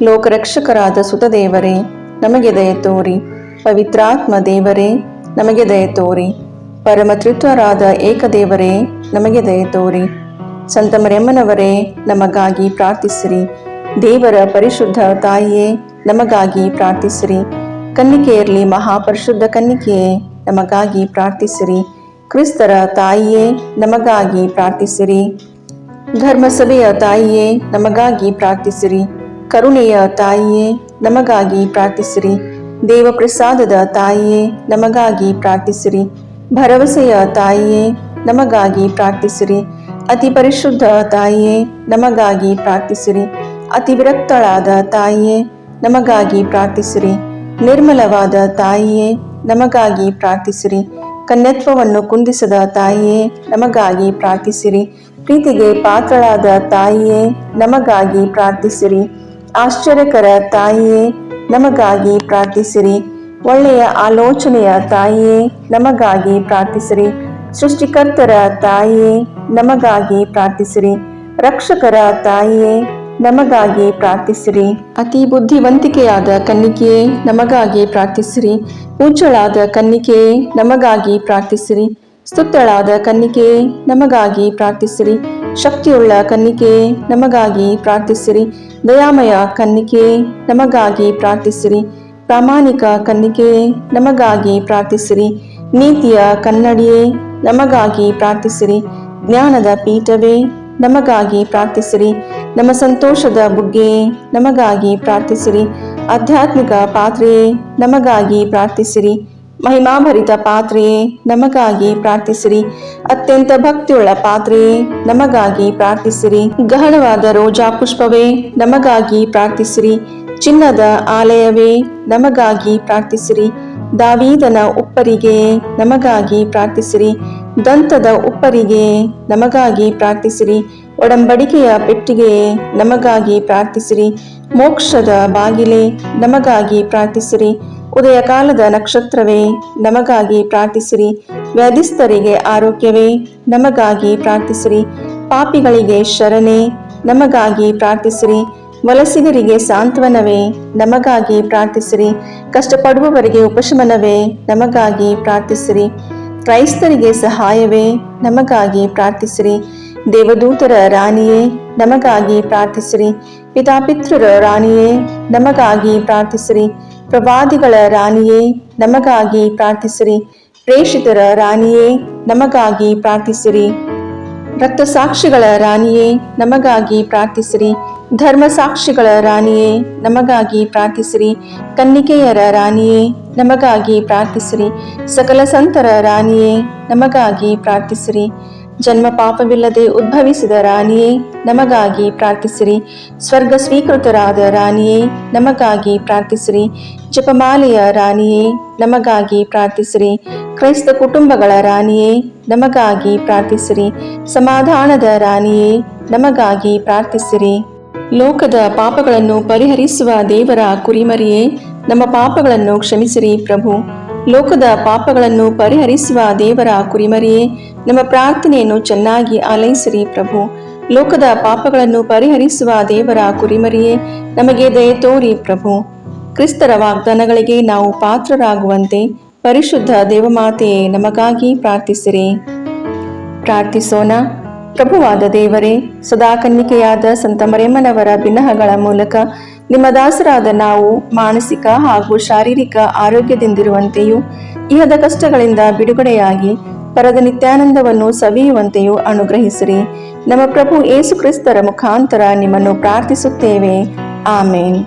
ಲೋಕರಕ್ಷಕರಾದ ಸುತದೇವರೇ, ನಮಗೆ ದಯ ತೋರಿ. ಪವಿತ್ರಾತ್ಮ ದೇವರೇ, ನಮಗೆ ದಯ ತೋರಿ. ಪರಮತ್ರಿತ್ವರಾದ ಏಕದೇವರೇ, ನಮಗೆ ದಯ ತೋರಿ. ಸಂತ ಮರಿಯಮ್ಮನವರೇ, ನಮಗಾಗಿ ಪ್ರಾರ್ಥಿಸಿರಿ. ದೇವರ ಪರಿಶುದ್ಧ ತಾಯಿಯೇ, ನಮಗಾಗಿ ಪ್ರಾರ್ಥಿಸಿರಿ. ಕನ್ನಿಕೆಯರಲ್ಲಿ ಮಹಾಪರಿಶುದ್ಧ ಕನ್ನಿಕೆಯೇ, ನಮಗಾಗಿ ಪ್ರಾರ್ಥಿಸಿರಿ. ಕ್ರಿಸ್ತರ ತಾಯಿಯೇ, ನಮಗಾಗಿ ಪ್ರಾರ್ಥಿಸಿರಿ. ಧರ್ಮಸಭೆಯ ತಾಯಿಯೇ, ನಮಗಾಗಿ ಪ್ರಾರ್ಥಿಸಿರಿ. ಕರುಣೆಯ ತಾಯಿಯೇ, ನಮಗಾಗಿ ಪ್ರಾರ್ಥಿಸಿರಿ. ದೇವಪ್ರಸಾದದ ತಾಯಿಯೇ, ನಮಗಾಗಿ ಪ್ರಾರ್ಥಿಸಿರಿ. ಭರವಸೆಯ ತಾಯಿಯೇ, ನಮಗಾಗಿ ಪ್ರಾರ್ಥಿಸಿರಿ. ಅತಿ ಪರಿಶುದ್ಧ ತಾಯಿಯೇ, ನಮಗಾಗಿ ಪ್ರಾರ್ಥಿಸಿರಿ. ಅತಿ ವಿರಕ್ತಳಾದ ತಾಯಿಯೇ, ನಮಗಾಗಿ ಪ್ರಾರ್ಥಿಸಿರಿ. ನಿರ್ಮಲವಾದ ತಾಯಿಯೇ, ನಮಗಾಗಿ ಪ್ರಾರ್ಥಿಸಿರಿ. ಕನ್ಯತ್ವವನ್ನು ಕುಂದಿಸದ ತಾಯಿಯೇ, ನಮಗಾಗಿ ಪ್ರಾರ್ಥಿಸಿರಿ. ಪ್ರೀತಿಗೆ ಪಾತ್ರಳಾದ ತಾಯಿಯೇ, ನಮಗಾಗಿ ಪ್ರಾರ್ಥಿಸಿರಿ. ಆಶ್ಚರ್ಯಕರ ತಾಯಿಯೇ, ನಮಗಾಗಿ ಪ್ರಾರ್ಥಿಸಿರಿ. ಒಳ್ಳೆಯ ಆಲೋಚನೆಯ ತಾಯಿಯೇ, ನಮಗಾಗಿ ಪ್ರಾರ್ಥಿಸಿರಿ. ಸೃಷ್ಟಿಕರ್ತರ ತಾಯಿಯೇ, ನಮಗಾಗಿ ಪ್ರಾರ್ಥಿಸಿರಿ. ರಕ್ಷಕರ ತಾಯಿಯೇ, ನಮಗಾಗಿ ಪ್ರಾರ್ಥಿಸಿರಿ. ಅತಿ ಬುದ್ಧಿವಂತಿಕೆಯಾದ ಕನ್ನಿಕೆಯೇ, ನಮಗಾಗಿ ಪ್ರಾರ್ಥಿಸಿರಿ. ಪೂಜ್ಯಳಾದ ಕನ್ನಿಕೆಯೇ, ನಮಗಾಗಿ ಪ್ರಾರ್ಥಿಸಿರಿ. ಸ್ತುತ್ಯಳಾದ ಕನ್ನಿಕೆಯೇ, ನಮಗಾಗಿ ಪ್ರಾರ್ಥಿಸಿರಿ. ಶಕ್ತಿಯುಳ್ಳ ಕನ್ನಿಕೆಯೇ, ನಮಗಾಗಿ ಪ್ರಾರ್ಥಿಸಿರಿ. ದಯಾಮಯ ಕನ್ನಿಕೆಯೇ, ನಮಗಾಗಿ ಪ್ರಾರ್ಥಿಸಿರಿ. ಪ್ರಾಮಾಣಿಕ ಕನ್ನಿಕೆಯೇ, ನಮಗಾಗಿ ಪ್ರಾರ್ಥಿಸಿರಿ. ನೀತಿಯ ಕನ್ನಡಿಯೇ, ನಮಗಾಗಿ ಪ್ರಾರ್ಥಿಸಿರಿ. ಜ್ಞಾನದ ಪೀಠವೇ, ನಮಗಾಗಿ ಪ್ರಾರ್ಥಿಸಿರಿ. ನಮ್ಮ ಸಂತೋಷದ ಬುಗ್ಗೆಯೇ, ನಮಗಾಗಿ ಪ್ರಾರ್ಥಿಸಿರಿ. ಆಧ್ಯಾತ್ಮಿಕ ಪಾತ್ರೆಯೇ, ನಮಗಾಗಿ ಪ್ರಾರ್ಥಿಸಿರಿ. ಮಹಿಮಾಭರಿತ ಪಾತ್ರೆಯೇ, ನಮಗಾಗಿ ಪ್ರಾರ್ಥಿಸಿರಿ. ಅತ್ಯಂತ ಭಕ್ತಿಯುಳ್ಳ ಪಾತ್ರೆಯೇ, ನಮಗಾಗಿ ಪ್ರಾರ್ಥಿಸಿರಿ. ಗಹನವಾದ ರೋಜಾ ಪುಷ್ಪವೇ, ನಮಗಾಗಿ ಪ್ರಾರ್ಥಿಸಿರಿ. ಚಿನ್ನದ ಆಲಯವೇ, ನಮಗಾಗಿ ಪ್ರಾರ್ಥಿಸಿರಿ. ದಾವೀದನ ಉಪ್ಪರಿಗೆಯೇ, ನಮಗಾಗಿ ಪ್ರಾರ್ಥಿಸಿರಿ. ದಂತದ ಉಪ್ಪರಿಗೆಯೇ, ನಮಗಾಗಿ ಪ್ರಾರ್ಥಿಸಿರಿ. ಒಡಂಬಡಿಕೆಯ ಪೆಟ್ಟಿಗೆಯೇ, ನಮಗಾಗಿ ಪ್ರಾರ್ಥಿಸಿರಿ. ಮೋಕ್ಷದ ಬಾಗಿಲೇ, ನಮಗಾಗಿ ಪ್ರಾರ್ಥಿಸಿರಿ. ಉದಯ ಕಾಲದ ನಕ್ಷತ್ರವೇ, ನಮಗಾಗಿ ಪ್ರಾರ್ಥಿಸಿರಿ. ವ್ಯಾಧಿಸ್ಥರಿಗೆ ಆರೋಗ್ಯವೇ, ನಮಗಾಗಿ ಪ್ರಾರ್ಥಿಸಿರಿ. ಪಾಪಿಗಳಿಗೆ ಶರಣೆ, ನಮಗಾಗಿ ಪ್ರಾರ್ಥಿಸಿರಿ. ವಲಸಿಗರಿಗೆ ಸಾಂತ್ವನವೇ, ನಮಗಾಗಿ ಪ್ರಾರ್ಥಿಸಿರಿ. ಕಷ್ಟಪಡುವವರಿಗೆ ಉಪಶಮನವೇ, ನಮಗಾಗಿ ಪ್ರಾರ್ಥಿಸಿರಿ. ಕ್ರೈಸ್ತರಿಗೆ ಸಹಾಯವೇ, ನಮಗಾಗಿ ಪ್ರಾರ್ಥಿಸಿರಿ. ದೇವದೂತರ ರಾಣಿಯೇ, ನಮಗಾಗಿ ಪ್ರಾರ್ಥಿಸಿರಿ. ಪಿತಾಪಿತೃರ ರಾಣಿಯೇ, ನಮಗಾಗಿ ಪ್ರಾರ್ಥಿಸಿರಿ. ಪ್ರವಾದಿಗಳ ರಾಣಿಯೇ, ನಮಗಾಗಿ ಪ್ರಾರ್ಥಿಸಿರಿ. ಪ್ರೇಷಿತರ ರಾಣಿಯೇ, ನಮಗಾಗಿ ಪ್ರಾರ್ಥಿಸಿರಿ. ರಕ್ತಸಾಕ್ಷಿಗಳ ರಾಣಿಯೇ, ನಮಗಾಗಿ ಪ್ರಾರ್ಥಿಸಿರಿ. ಧರ್ಮಸಾಕ್ಷಿಗಳ ರಾಣಿಯೇ, ನಮಗಾಗಿ ಪ್ರಾರ್ಥಿಸಿರಿ. ಕನ್ನಿಕೆಯರ ರಾಣಿಯೇ, ನಮಗಾಗಿ ಪ್ರಾರ್ಥಿಸಿರಿ. ಸಕಲ ಸಂತರ ರಾಣಿಯೇ, ನಮಗಾಗಿ ಪ್ರಾರ್ಥಿಸಿರಿ. ಜನ್ಮ ಪಾಪವಿಲ್ಲದೆ ಉದ್ಭವಿಸಿದ ರಾಣಿಯೇ ನಮಗಾಗಿ ಪ್ರಾರ್ಥಿಸಿರಿ. ಸ್ವರ್ಗ ಸ್ವೀಕೃತರಾದ ರಾಣಿಯೇ ನಮಗಾಗಿ ಪ್ರಾರ್ಥಿಸಿರಿ. ಜಪಮಾಲೆಯ ರಾಣಿಯೇ ನಮಗಾಗಿ ಪ್ರಾರ್ಥಿಸಿರಿ. ಕ್ರೈಸ್ತ ಕುಟುಂಬಗಳ ರಾಣಿಯೇ ನಮಗಾಗಿ ಪ್ರಾರ್ಥಿಸಿರಿ. ಸಮಾಧಾನದ ರಾಣಿಯೇ ನಮಗಾಗಿ ಪ್ರಾರ್ಥಿಸಿರಿ. ಲೋಕದ ಪಾಪಗಳನ್ನು ಪರಿಹರಿಸುವ ದೇವರ ಕುರಿಮರಿಯೇ ನಮ್ಮ ಪಾಪಗಳನ್ನು ಕ್ಷಮಿಸಿರಿ ಪ್ರಭು. ಲೋಕದ ಪಾಪಗಳನ್ನು ಪರಿಹರಿಸುವ ದೇವರ ಕುರಿಮರಿಯೇ ನಮ್ಮ ಪ್ರಾರ್ಥನೆಯನ್ನು ಚೆನ್ನಾಗಿ ಆಲೈಸಿರಿ ಪ್ರಭು. ಲೋಕದ ಪಾಪಗಳನ್ನು ಪರಿಹರಿಸುವ ದೇವರ ಕುರಿಮರಿಯೇ ನಮಗೆ ದಯೆ ತೋರಿ ಪ್ರಭು. ಕ್ರಿಸ್ತರ ವಾಗ್ದಾನಗಳಿಗೆ ನಾವು ಪಾತ್ರರಾಗುವಂತೆ ಪರಿಶುದ್ಧ ದೇವಮಾತೆಯೇ ನಮಗಾಗಿ ಪ್ರಾರ್ಥಿಸಿರಿ. ಪ್ರಾರ್ಥಿಸೋಣ. ಪ್ರಭುವಾದ ದೇವರೇ, ಸದಾ ಕನ್ನಿಕೆಯಾದ ಸಂತ ಮರಿಯಮ್ಮನವರ ಬಿನ್ನಹಗಳ ಮೂಲಕ ನಿಮ್ಮ ದಾಸರಾದ ನಾವು ಮಾನಸಿಕ ಹಾಗೂ ಶಾರೀರಿಕ ಆರೋಗ್ಯದಿಂದಿರುವಂತೆಯೂ ಇಹದ ಕಷ್ಟಗಳಿಂದ ಬಿಡುಗಡೆಯಾಗಿ ಪರದ ನಿತ್ಯಾನಂದವನ್ನು ಸವಿಯುವಂತೆಯೂ ಅನುಗ್ರಹಿಸಿರಿ. ನಮ್ಮ ಪ್ರಭು ಯೇಸು ಕ್ರಿಸ್ತರ ಮುಖಾಂತರ ನಿಮ್ಮನ್ನು ಪ್ರಾರ್ಥಿಸುತ್ತೇವೆ. ಆಮೇನ್.